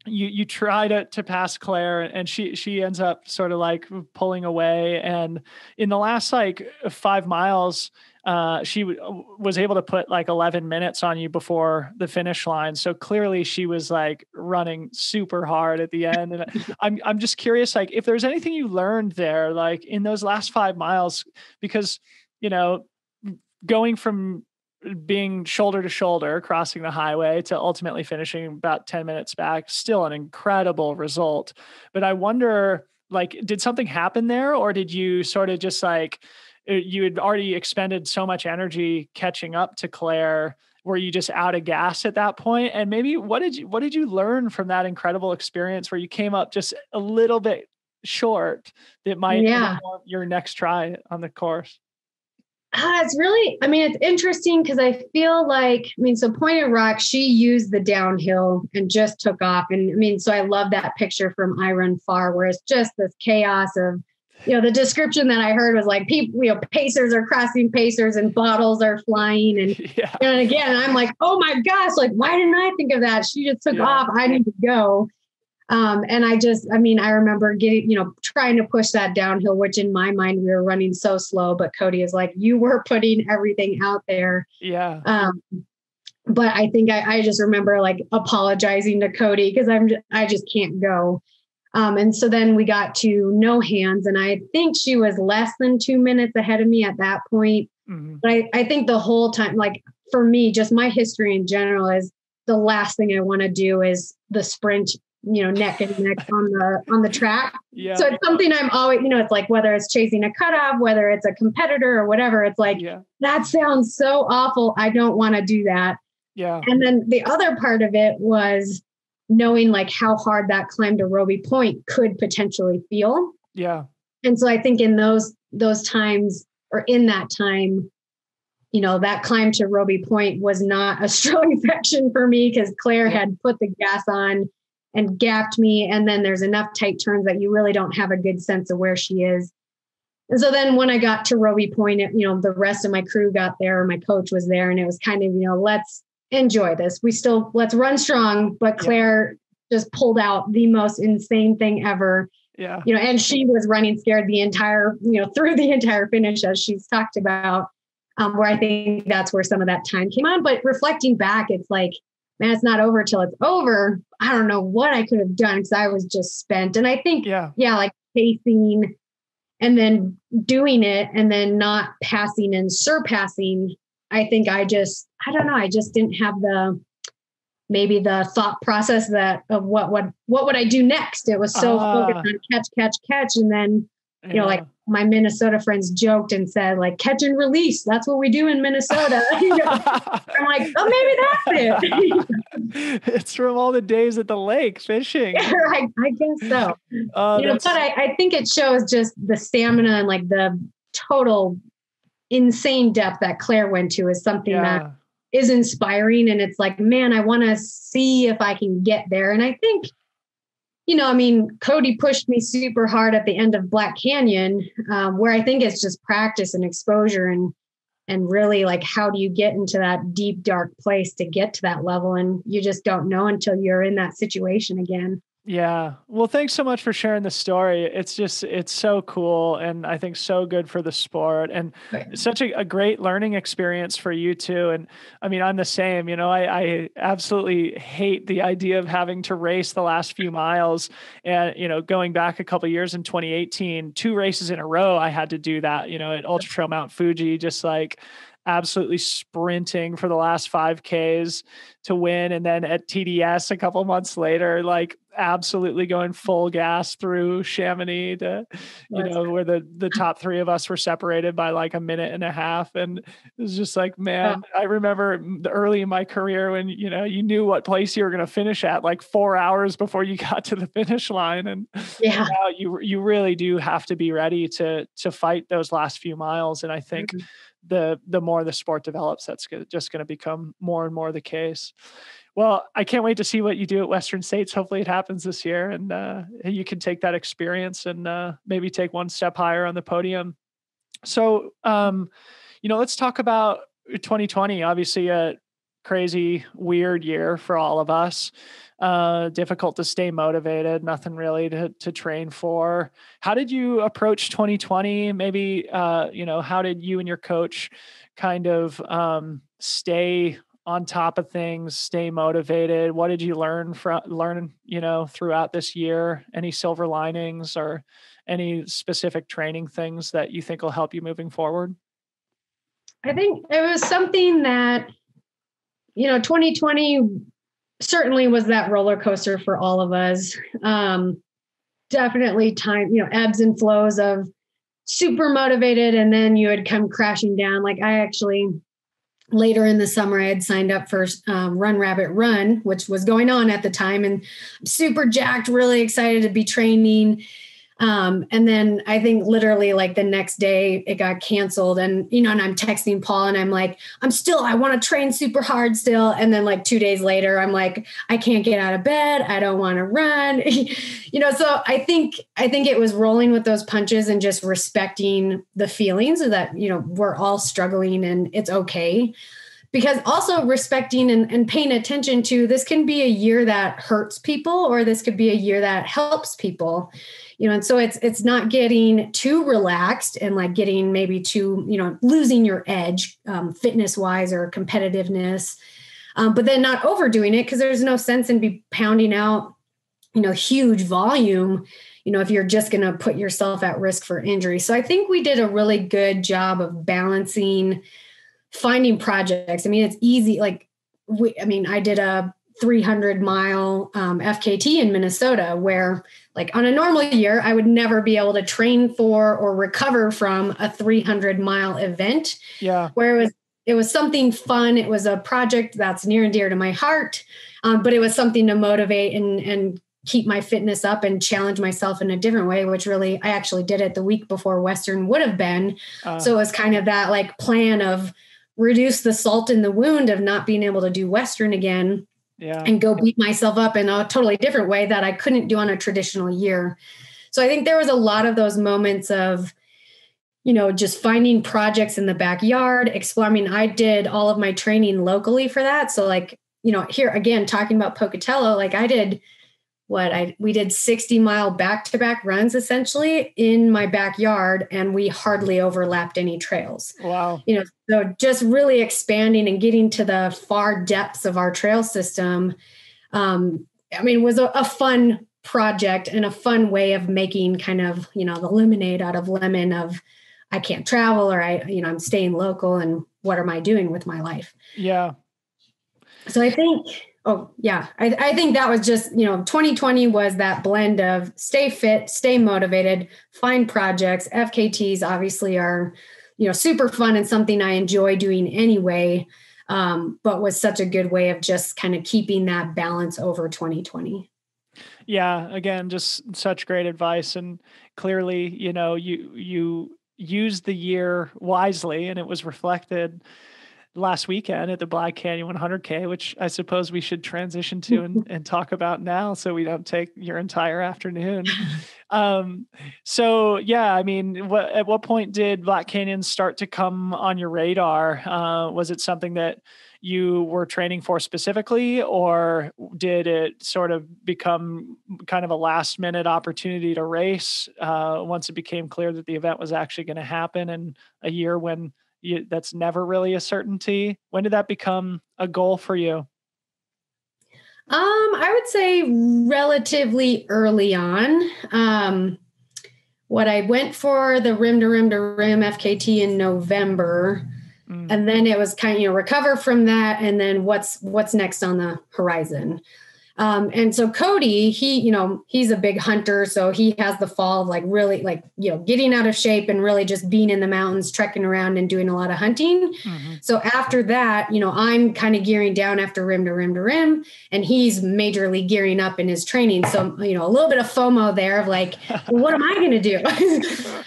you try to pass Claire and she ends up sort of pulling away. And in the last 5 miles, she was able to put 11 minutes on you before the finish line. So clearly she was running super hard at the end. And I'm just curious, if there's anything you learned there, in those last 5 miles, because, going from being shoulder to shoulder, crossing the highway to ultimately finishing about 10 minutes back, still an incredible result. But I wonder, did something happen there, or did you sort of just you had already expended so much energy catching up to Claire? Were you just out of gas at that point? And maybe what did you learn from that incredible experience where you came up just a little bit short that might inform your next try on the course? It's really, it's interesting because I feel so Pointed Rock, she used the downhill and just took off. And so I love that picture from I Run Far, where it's just this chaos of, the description that I heard was people, pacers are crossing pacers and bottles are flying. And again, I'm like, oh my gosh, why didn't I think of that? She just took off. I need to go. And I remember trying to push that downhill, which in my mind, we were running so slow, but Cody is you were putting everything out there. Yeah. But I think I just remember apologizing to Cody because I just can't go. And so then we got to No Hands, and I think she was less than 2 minutes ahead of me at that point. Mm-hmm. But I think the whole time, for me, just my history in general is the last thing I want to do is the sprint, neck and neck on the track. Yeah. So it's something I'm always, it's whether it's chasing a cutoff, whether it's a competitor or whatever, it's that sounds so awful. I don't want to do that. Yeah. And then the other part of it was knowing how hard that climb to Roby Point could potentially feel. Yeah. And so I think in those times, or in that time, that climb to Roby Point was not a strong section for me because Claire had put the gas on and gapped me. And then there's enough tight turns that you really don't have a good sense of where she is. And so then when I got to Roby Point, the rest of my crew got there, my coach was there, and it was kind of, let's enjoy this. Let's run strong. But Claire just pulled out the most insane thing ever. Yeah. And she was running scared the entire, through the entire finish, as she's talked about, where I think that's where some of that time came on. But reflecting back, it's like, man, it's not over till it's over. I don't know what I could have done because I was just spent. And I think, like pacing and then doing it and then not passing and surpassing. I think I just didn't have maybe the thought process of what would I do next? It was so focused on catch. And then, like my Minnesota friends joked and said, like, catch and release. That's what we do in Minnesota. I'm like, maybe that's it. It's from all the days at the lake fishing. I guess so. But I think it shows just the stamina and like the total insane depth that Claire went to is something that is inspiring. And it's like, man, I want to see if I can get there. And I think, Cody pushed me super hard at the end of Black Canyon, where I think it's just practice and exposure and really like, how do you get into that deep, dark place to get to that level? And you just don't know until you're in that situation again. Yeah. Well, thanks so much for sharing the story. It's so cool. And I think so good for the sport and such a great learning experience for you too. And I mean, I'm the same, I absolutely hate the idea of having to race the last few miles and, going back a couple of years in 2018, 2 races in a row, I had to do that, at Ultra Trail Mount Fuji, just like absolutely sprinting for the last 5Ks to win. And then at TDS a couple months later, like absolutely going full gas through Chamonix to, where the top 3 of us were separated by like a minute and a half. And it was just like, man, I remember early in my career when, you knew what place you were going to finish at like 4 hours before you got to the finish line. And you really do have to be ready to fight those last few miles. And I think the more the sport develops, that's just going to become more and more the case. Well, I can't wait to see what you do at Western States. Hopefully it happens this year and you can take that experience and maybe take one step higher on the podium. So, let's talk about 2020, obviously a crazy, weird year for all of us. Difficult to stay motivated, nothing really to train for. How did you approach 2020? Maybe, how did you and your coach kind of stay on top of things, stay motivated? What did you learn throughout this year? Any silver linings or any specific training things that you think will help you moving forward? I think it was something that, 2020 certainly was that roller coaster for all of us. Definitely time, ebbs and flows of super motivated. And then you had come crashing down. Like I actually, later in the summer, I had signed up for Run Rabbit Run, which was going on at the time, and I'm super jacked, really excited to be training. And then I think literally like the next day it got canceled and, and I'm texting Paul and I'm like, I want to train super hard still. And then like 2 days later, I'm like, I can't get out of bed. I don't want to run, so I think it was rolling with those punches and just respecting the feelings of that, we're all struggling and it's okay. Because also respecting and paying attention to this can be a year that hurts people, or this could be a year that helps people, and so it's not getting too relaxed and like getting maybe too, losing your edge fitness wise or competitiveness, but then not overdoing it because there's no sense in be pounding out, huge volume, if you're just going to put yourself at risk for injury. So I think we did a really good job of balancing finding projects. I mean, it's easy. Like I did a 300-mile FKT in Minnesota where like on a normal year, I would never be able to train for or recover from a 300-mile event. Yeah. Where it was something fun. It was a project that's near and dear to my heart. But it was something to motivate and keep my fitness up and challenge myself in a different way, which really, I actually did it the week before Western would have been. So it was kind of that like plan of reduce the salt in the wound of not being able to do Western again and go beat myself up in a totally different way that I couldn't do on a traditional year. So I think there was a lot of those moments of, just finding projects in the backyard, exploring. I did all of my training locally for that. So like, here again, talking about Pocatello, like I did we did 60-mile back-to-back runs essentially in my backyard, and we hardly overlapped any trails. Wow. So just really expanding and getting to the far depths of our trail system. Was a fun project and a fun way of making kind of, the lemonade out of lemon of I can't travel, or I'm staying local, and what am I doing with my life? Yeah. So I think, I think that was just, 2020 was that blend of stay fit, stay motivated, find projects. FKTs obviously are, super fun and something I enjoy doing anyway, but was such a good way of just kind of keeping that balance over 2020. Yeah. Again, just such great advice. And clearly, you used the year wisely, and it was reflected last weekend at the Black Canyon 100K, which I suppose we should transition to and talk about now, so we don't take your entire afternoon. So yeah, at what point did Black Canyon start to come on your radar? Was it something that you were training for specifically, or did it sort of become kind of a last minute opportunity to race once it became clear that the event was actually going to happen in a year when that's never really a certainty? When did that become a goal for you? I would say relatively early on. What I went for the rim to rim to rim FKT in November, and then it was kind of, recover from that. And then what's next on the horizon. And so Cody, he's a big hunter. So he has the fall of like really like, getting out of shape and really just being in the mountains, trekking around and doing a lot of hunting. Mm-hmm. So after that, I'm kind of gearing down after rim to rim to rim, and he's majorly gearing up in his training. So, a little bit of FOMO there of like, well, what am I going to do?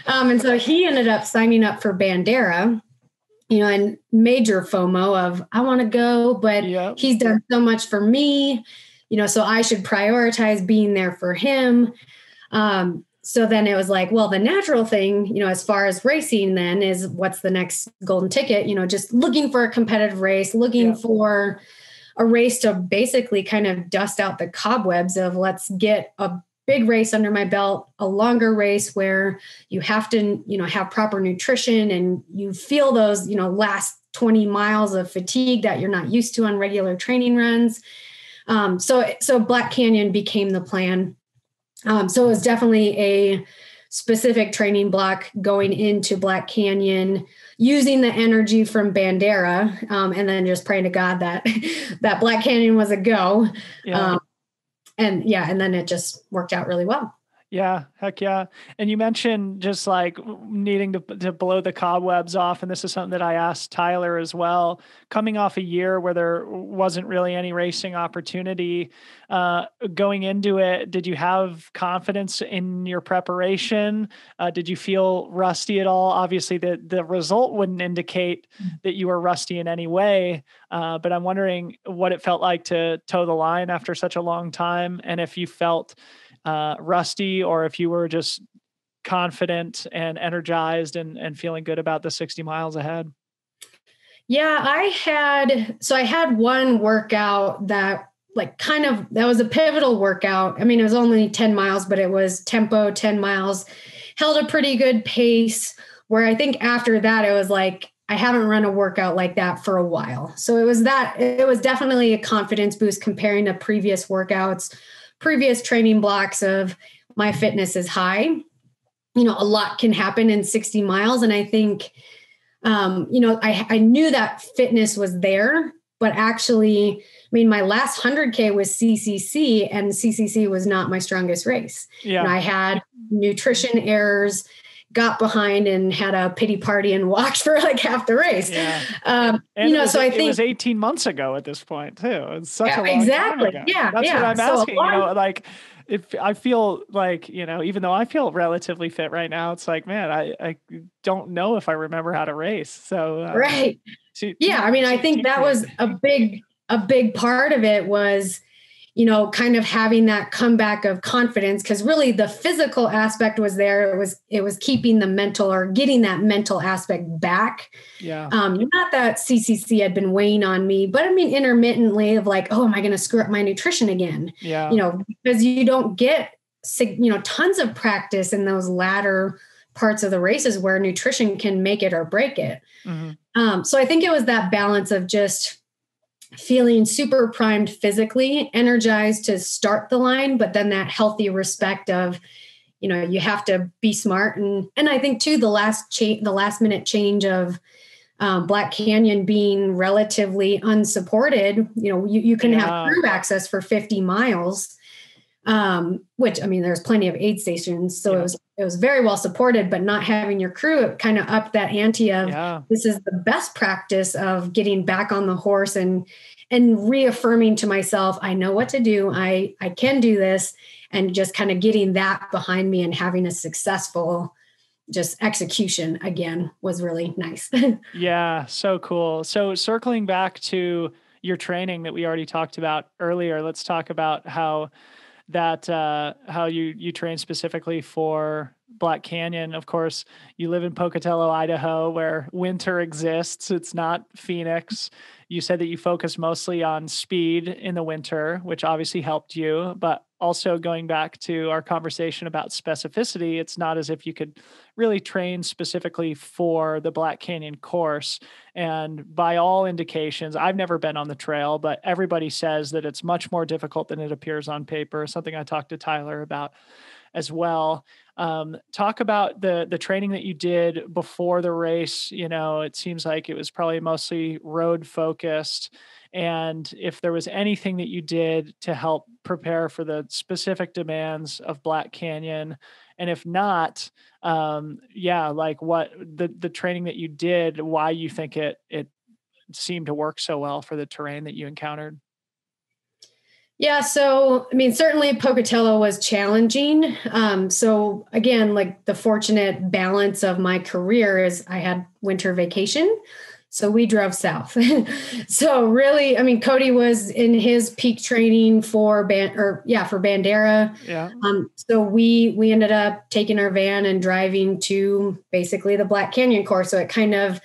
And so he ended up signing up for Bandera, and major FOMO of I want to go, but he's done so much for me. So I should prioritize being there for him. So then it was like, well, the natural thing, as far as racing then is what's the next golden ticket, just looking for a competitive race, looking for a race to basically kind of dust out the cobwebs of let's get a big race under my belt, a longer race where you have to, have proper nutrition and you feel those, last 20 miles of fatigue that you're not used to on regular training runs. So Black Canyon became the plan. So it was definitely a specific training block going into Black Canyon, using the energy from Bandera, and then just praying to God that Black Canyon was a go. And then it just worked out really well. Yeah. Heck yeah. And you mentioned just like needing to blow the cobwebs off. And this is something that I asked Tyler as well, coming off a year where there wasn't really any racing opportunity, going into it. Did you have confidence in your preparation? Did you feel rusty at all? Obviously the result wouldn't indicate that you were rusty in any way. But I'm wondering what it felt like to toe the line after such a long time. And if you felt rusty, or if you were just confident and energized and feeling good about the 60 miles ahead. Yeah, I had one workout that that was a pivotal workout. It was only 10 miles, but it was tempo 10 miles, held a pretty good pace, where I think after that, it was like, I haven't run a workout like that for a while. So it was definitely a confidence boost comparing to previous workouts, previous training blocks of my fitness is high. A lot can happen in 60 miles. And I think, I knew that fitness was there, but actually, my last 100K was CCC, and CCC was not my strongest race. Yeah. I had nutrition errors, got behind and had a pity party and walked for like half the race. Yeah. So I think it was 18 months ago at this point too. It's such a long time ago. Yeah. That's what I'm asking, like, if I feel like, even though I feel relatively fit right now, it's like, man, I don't know if I remember how to race. So, right. I think that was a big part of it was, kind of having that comeback of confidence, because really the physical aspect was there. It was keeping the mental or getting that mental aspect back. Yeah. Not that CCC had been weighing on me, but intermittently of like, oh, am I going to screw up my nutrition again? Yeah. Because you don't get, tons of practice in those latter parts of the races where nutrition can make it or break it. Mm-hmm. So I think it was that balance of just feeling super primed physically, energized to start the line, but then that healthy respect of, you have to be smart. And I think too, the last minute change of Black Canyon being relatively unsupported, you can have crew access for 50 miles, which, there's plenty of aid stations. So it was very well supported, but not having your crew, it kind of upped that ante of this is the best practice of getting back on the horse and reaffirming to myself, I know what to do. I can do this, and just kind of getting that behind me and having a successful just execution again was really nice. Yeah. So cool. So circling back to your training that we already talked about earlier, let's talk about how you train specifically for Black Canyon. Of course, you live in Pocatello, Idaho, where winter exists. It's not Phoenix. You said that you focus mostly on speed in the winter, which obviously helped you, but also going back to our conversation about specificity, it's not as if you could really train specifically for the Black Canyon course. And by all indications, I've never been on the trail, but everybody says that it's much more difficult than it appears on paper, something I talked to Tyler about as well. Talk about the training that you did before the race. It seems like it was probably mostly road focused. And if there was anything that you did to help prepare for the specific demands of Black Canyon, and if not, like what the training that you did, why you think it seemed to work so well for the terrain that you encountered. Yeah. So, certainly Pocatello was challenging. So again, like the fortunate balance of my career is I had winter vacation. So we drove south. So really, Cody was in his peak training for Bandera. Yeah. So we ended up taking our van and driving to basically the Black Canyon course. So it kind of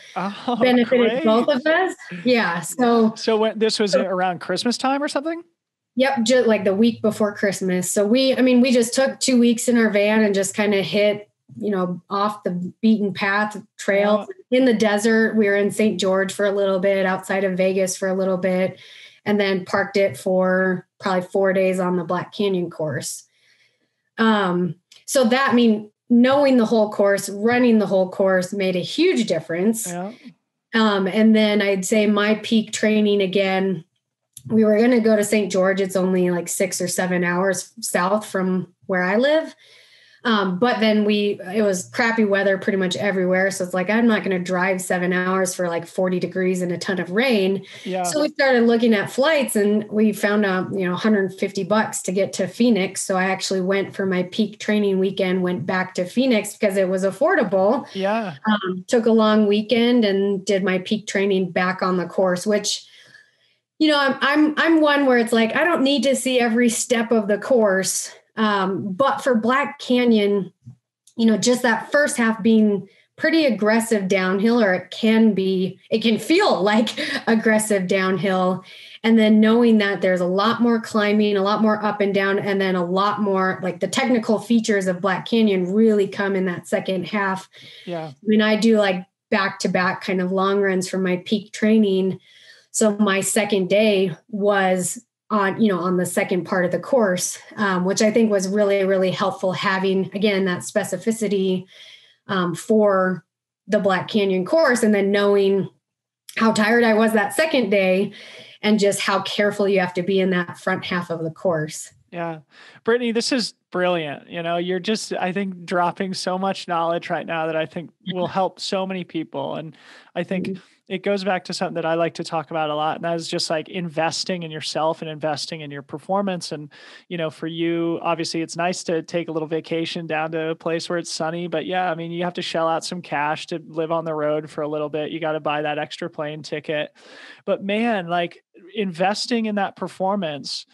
benefited both of us. Yeah. So when this was around Christmas time or something? Yep. Just like the week before Christmas. So we just took 2 weeks in our van and just kind of hit, off the beaten path trails in the desert. We were in St. George for a little bit, outside of Vegas for a little bit, and then parked it for probably 4 days on the Black Canyon course. So that, knowing the whole course, running the whole course made a huge difference. Yeah. And then I'd say my peak training again, we were going to go to St. George. It's only like 6 or 7 hours south from where I live. But then it was crappy weather pretty much everywhere. So it's like, I'm not going to drive 7 hours for like 40 degrees and a ton of rain. Yeah. So we started looking at flights, and we found out, $150 to get to Phoenix. So I actually went for my peak training weekend, went back to Phoenix because it was affordable. Yeah. Took a long weekend and did my peak training back on the course, which, I'm one where it's like, I don't need to see every step of the course. But for Black Canyon, just that first half being pretty aggressive downhill, or it can feel like aggressive downhill. And then knowing that there's a lot more climbing, a lot more up and down, and then a lot more like the technical features of Black Canyon really come in that second half. Yeah. I do like back-to-back kind of long runs for my peak training. So my second day was on the second part of the course, which I think was really, really helpful, having, again, that specificity for the Black Canyon course, and then knowing how tired I was that second day and just how careful you have to be in that front half of the course. Yeah. Brittany, this is brilliant. You're just, I think, dropping so much knowledge right now that I think will help so many people. And I think it goes back to something that I like to talk about a lot. And that is just like investing in yourself and investing in your performance. And, for you, obviously it's nice to take a little vacation down to a place where it's sunny, but yeah, I mean, you have to shell out some cash to live on the road for a little bit. You got to buy that extra plane ticket, but man, like investing in that performance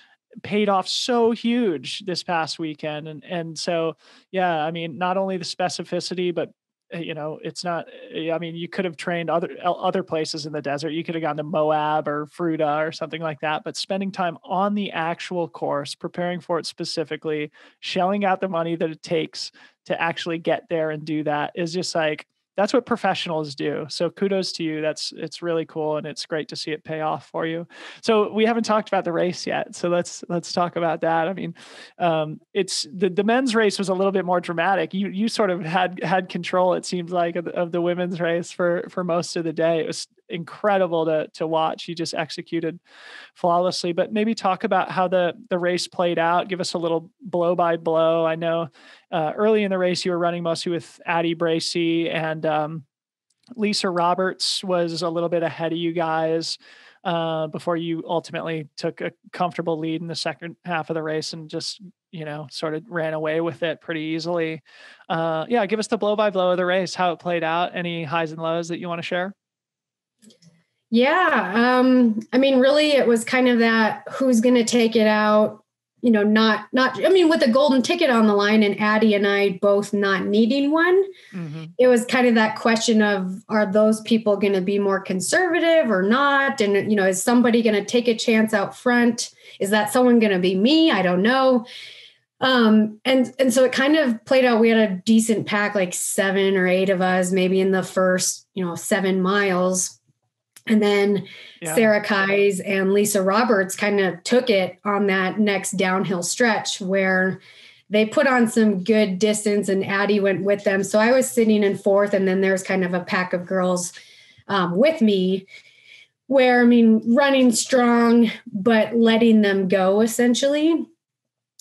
paid off so huge this past weekend. And so, yeah, I mean, not only the specificity, but it's not, I mean, you could have trained other places in the desert. You could have gone to Moab or Fruta or something like that, but spending time on the actual course, preparing for it specifically, shelling out the money that it takes to actually get there and do that is just like, that's what professionals do. So kudos to you. It's really cool. And it's great to see it pay off for you. So we haven't talked about the race yet. So let's talk about that. I mean, it's the men's race was a little bit more dramatic. You sort of had control, it seems like, of the women's race for most of the day. It was incredible to watch. You just executed flawlessly, but maybe talk about how the race played out. Give us a little blow by blow. I know early in the race, you were running mostly with Addie Bracey, and Lisa Roberts was a little bit ahead of you guys before you ultimately took a comfortable lead in the second half of the race and just, sort of ran away with it pretty easily. Yeah, give us the blow by blow of the race, how it played out, any highs and lows that you want to share? Yeah. I mean, really it was kind of that who's going to take it out, I mean, with a golden ticket on the line and Addie and I both not needing one, it was kind of that question of, are those people going to be more conservative or not? And, is somebody going to take a chance out front? Is that someone going to be me? I don't know. And so it kind of played out. We had a decent pack, like 7 or 8 of us, maybe in the first, 7 miles. And then Sarah Kais and Lisa Roberts kind of took it on that next downhill stretch where they put on some good distance and Addie went with them. So I was sitting in 4th, and then there's kind of a pack of girls with me where, I mean, running strong, but letting them go essentially.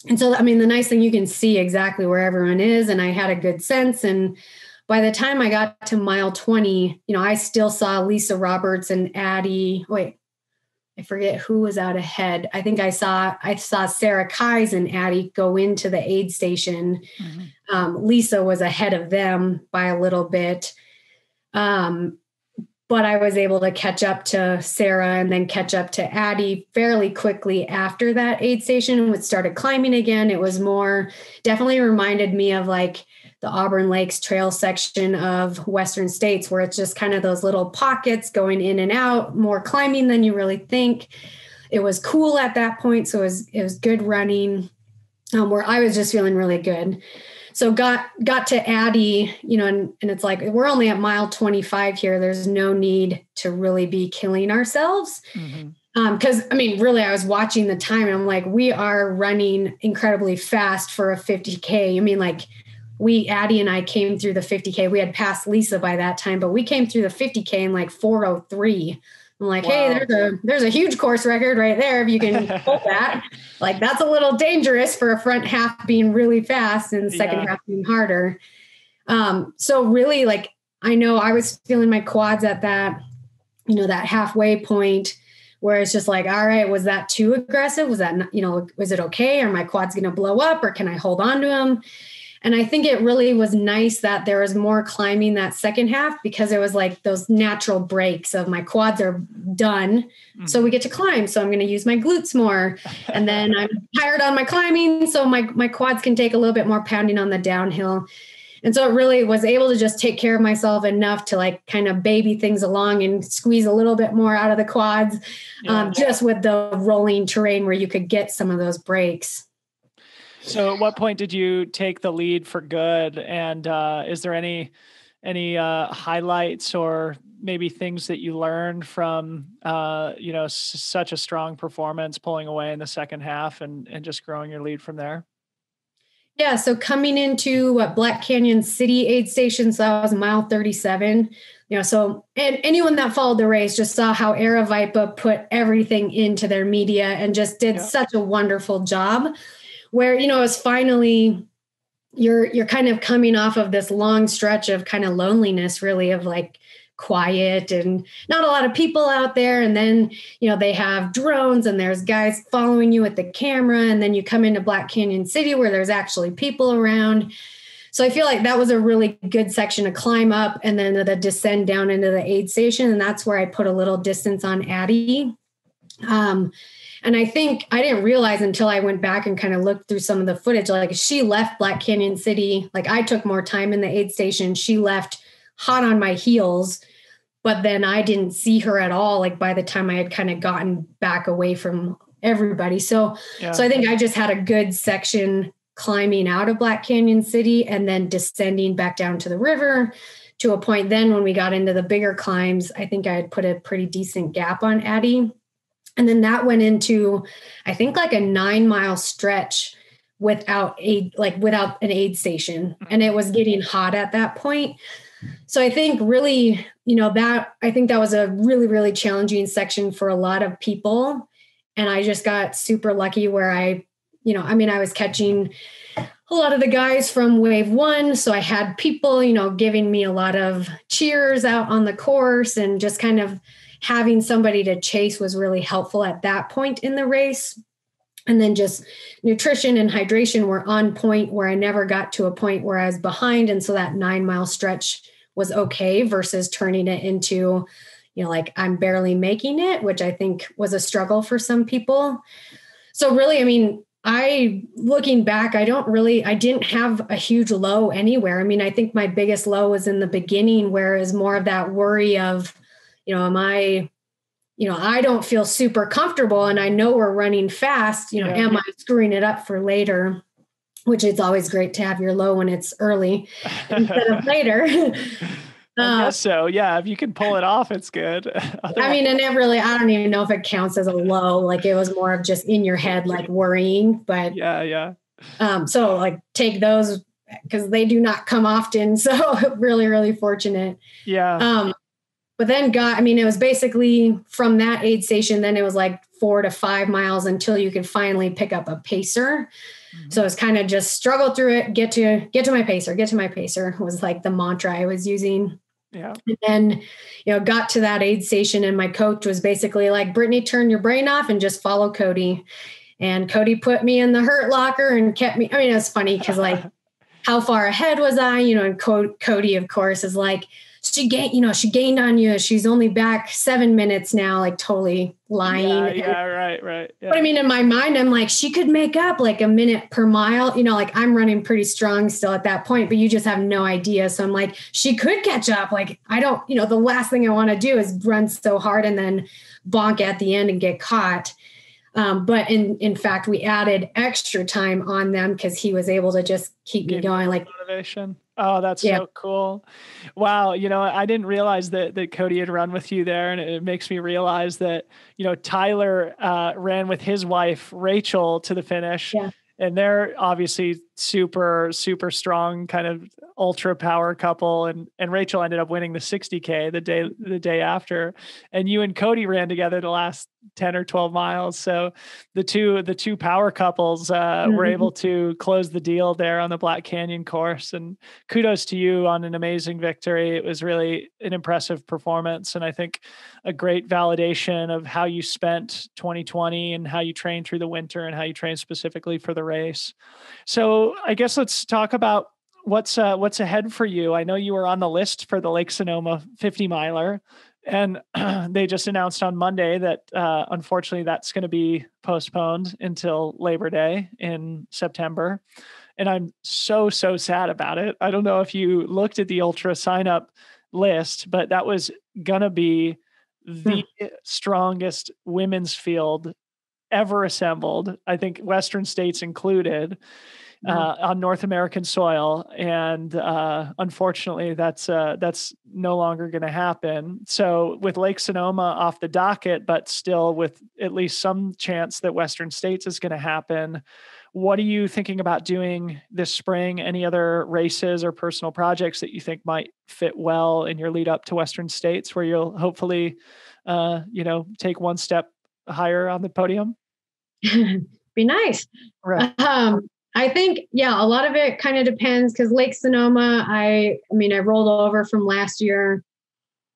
And so, I mean, the nice thing, you can see exactly where everyone is, and I had a good sense. And by the time I got to mile 20, I still saw Lisa Roberts and Addie. Wait, I forget who was out ahead. I think I saw Sarah Kais and Addie go into the aid station. Lisa was ahead of them by a little bit. But I was able to catch up to Sarah and then catch up to Addie fairly quickly after that aid station and started climbing again. It was definitely reminded me of like the Auburn Lakes trail section of Western States, where it's just kind of those little pockets going in and out, more climbing than you really think. It was cool at that point. So it was good running, where I was just feeling really good. So got to Addie, and it's like, we're only at mile 25 here. There's no need to really be killing ourselves. Because I mean, really, I was watching the time and I'm like, we are running incredibly fast for a 50K. I mean, like Addie and I came through the 50K. We had passed Lisa by that time, but we came through the 50K in like 4:03. I'm like, wow. Hey, there's a huge course record right there. If you can hold that, like that's a little dangerous for a front half being really fast and the second half being harder. So really, like, I know I was feeling my quads at that, that halfway point where it's just like, all right, was that too aggressive? Was that, was it okay? Are my quads going to blow up or can I hold on to them? And I think it really was nice that there was more climbing that second half, because it was like those natural breaks of my quads are done. So we get to climb. So I'm going to use my glutes more. And then I'm tired on my climbing. So my quads can take a little bit more pounding on the downhill. And so it really was able to just take care of myself enough to like kind of baby things along and squeeze a little bit more out of the quads, just with the rolling terrain where you could get some of those breaks. So at what point did you take the lead for good? And is there any highlights or maybe things that you learned from, such a strong performance pulling away in the second half and just growing your lead from there? Yeah. So coming into Black Canyon City aid station, so that was mile 37, so, and anyone that followed the race just saw how Aravaipa put everything into their media and just did such a wonderful job, where, you know, it's finally, you're kind of coming off of this long stretch of kind of loneliness, really, of like quiet and not a lot of people out there. And then, you know, they have drones and there's guys following you with the camera. And then you come into Black Canyon City where there's actually people around. So I feel like that was a really good section to climb up and then the descend down into the aid station. And that's where I put a little distance on Addie. And I think I didn't realize until I went back and kind of looked through some of the footage, like she left Black Canyon City. Like I took more time in the aid station. She left hot on my heels, but then I didn't see her at all. Like by the time I had kind of gotten back away from everybody. So I think I just had a good section climbing out of Black Canyon City and then descending back down to the river to a point. Then when we got into the bigger climbs, I think I had put a pretty decent gap on Addie. And then that went into, I think, like a 9-mile stretch without an aid station. And it was getting hot at that point. So I think really, you know, I think that was a really, really challenging section for a lot of people. And I just got super lucky where I was catching a lot of the guys from wave 1. So I had people, you know, giving me a lot of cheers out on the course, and just kind of having somebody to chase was really helpful at that point in the race. And then just nutrition and hydration were on point where I never got to a point where I was behind. And so that 9-mile stretch was okay versus turning it into, you know, like I'm barely making it, which I think was a struggle for some people. So really, I mean, looking back, I didn't have a huge low anywhere. I mean, I think my biggest low was in the beginning, where is more of that worry of, you know, I don't feel super comfortable and I know we're running fast, you know, am I screwing it up for later? Which it's always great to have your low when it's early instead of later. I guess so. Yeah. If you can pull it off, it's good. I mean, and I don't even know if it counts as a low. Like it was more of just in your head, like worrying, but yeah. So like take those because they do not come often. So really, really fortunate. Yeah. But then it was basically from that aid station, then it was like 4 to 5 miles until you could finally pick up a pacer. Mm-hmm. So it's kind of just struggle through it, get to my pacer was like the mantra I was using. Yeah. And then, you know, got to that aid station and my coach was basically like, Brittany, turn your brain off and just follow Cody. And Cody put me in the hurt locker and kept me. I mean, it was funny because like how far ahead was I, you know, and Cody, of course, is like, she gained on you. She's only back 7 minutes now, like totally lying. Yeah, right. Yeah. But I mean, in my mind, I'm like, she could make up like a minute per mile, you know, like I'm running pretty strong still at that point, but you just have no idea. So I'm like, she could catch up. Like, I don't, you know, the last thing I want to do is run so hard and then bonk at the end and get caught. But in fact, we added extra time on them because he was able to just keep me going. Like motivation. Oh, that's so cool. Wow. You know, I didn't realize that Cody had run with you there. And it makes me realize that, you know, Tyler ran with his wife, Rachel, to the finish. Yeah. And they're obviously super, super strong, kind of ultra power couple. And Rachel ended up winning the 60K the day after. And you and Cody ran together the last 10 or 12 miles. So the two power couples were able to close the deal there on the Black Canyon course. And kudos to you on an amazing victory. It was really an impressive performance. And I think a great validation of how you spent 2020 and how you trained through the winter and how you trained specifically for the race. So I guess let's talk about what's ahead for you. I know you were on the list for the Lake Sonoma 50 miler, and they just announced on Monday that unfortunately that's going to be postponed until Labor Day in September. And I'm so sad about it. I don't know if you looked at the ultra sign up list, but that was going to be the strongest women's field ever assembled. I think Western states included. On North American soil. And unfortunately, that's no longer going to happen. So with Lake Sonoma off the docket, but still with at least some chance that Western States is going to happen, what are you thinking about doing this spring? Any other races or personal projects that you think might fit well in your lead up to Western States, where you'll hopefully, take one step higher on the podium? be nice. Right. I think, yeah, a lot of it kind of depends because Lake Sonoma, I rolled over from last year.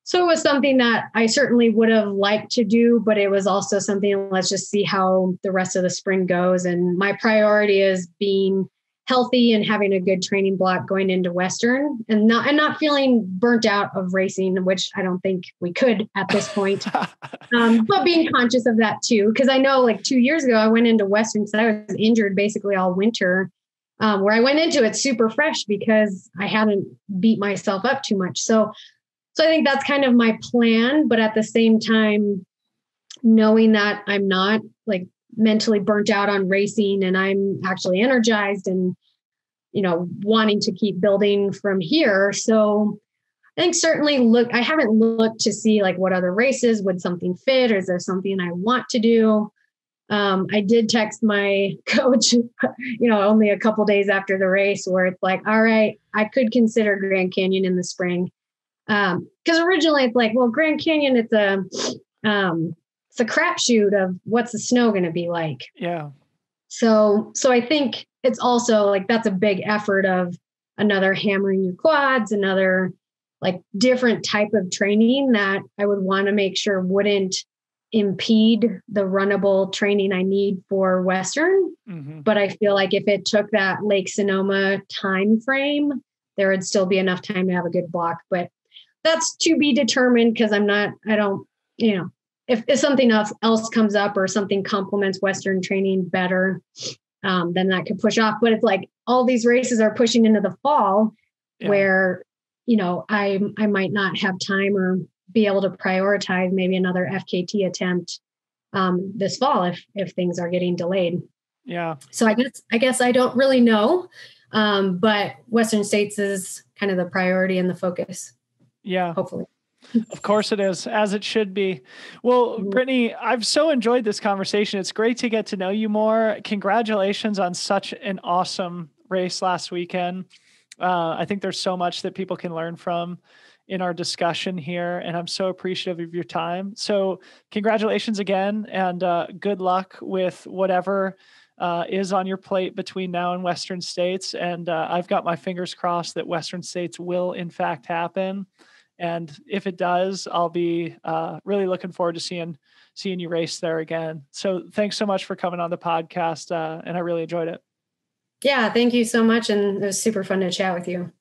So it was something that I certainly would have liked to do, but it was also something, let's just see how the rest of the spring goes. And my priority is being healthy and having a good training block going into Western and not feeling burnt out of racing, which I don't think we could at this point. But being conscious of that too, because I know like 2 years ago, I went into Western because I was injured basically all winter, where I went into it super fresh because I hadn't beat myself up too much. So I think that's kind of my plan, but at the same time, knowing that I'm not like mentally burnt out on racing and I'm actually energized and, wanting to keep building from here. So I think certainly I haven't looked to see like what other races would something fit, or is there something I want to do? I did text my coach, only a couple days after the race where it's like, all right, I could consider Grand Canyon in the spring. Because originally it's like, well, Grand Canyon, it's a crapshoot of what's the snow going to be like. Yeah. So I think it's also like, that's a big effort of another hammering your quads, another like different type of training that I would want to make sure wouldn't impede the runnable training I need for Western. Mm-hmm. But I feel like if it took that Lake Sonoma time frame, there would still be enough time to have a good block. But that's to be determined because if something else comes up or something complements Western training better, then that could push off. But it's like all these races are pushing into the fall where, I might not have time or be able to prioritize maybe another FKT attempt this fall if things are getting delayed. Yeah. So I guess I don't really know, but Western States is kind of the priority and the focus. Yeah. Hopefully. Of course it is, as it should be. Well, Brittany, I've so enjoyed this conversation. It's great to get to know you more. Congratulations on such an awesome race last weekend. I think there's so much that people can learn from in our discussion here, and I'm so appreciative of your time. So congratulations again, and good luck with whatever is on your plate between now and Western States. And I've got my fingers crossed that Western States will in fact happen. And if it does, I'll be really looking forward to seeing you race there again. So thanks so much for coming on the podcast. And I really enjoyed it. Yeah, thank you so much. And it was super fun to chat with you.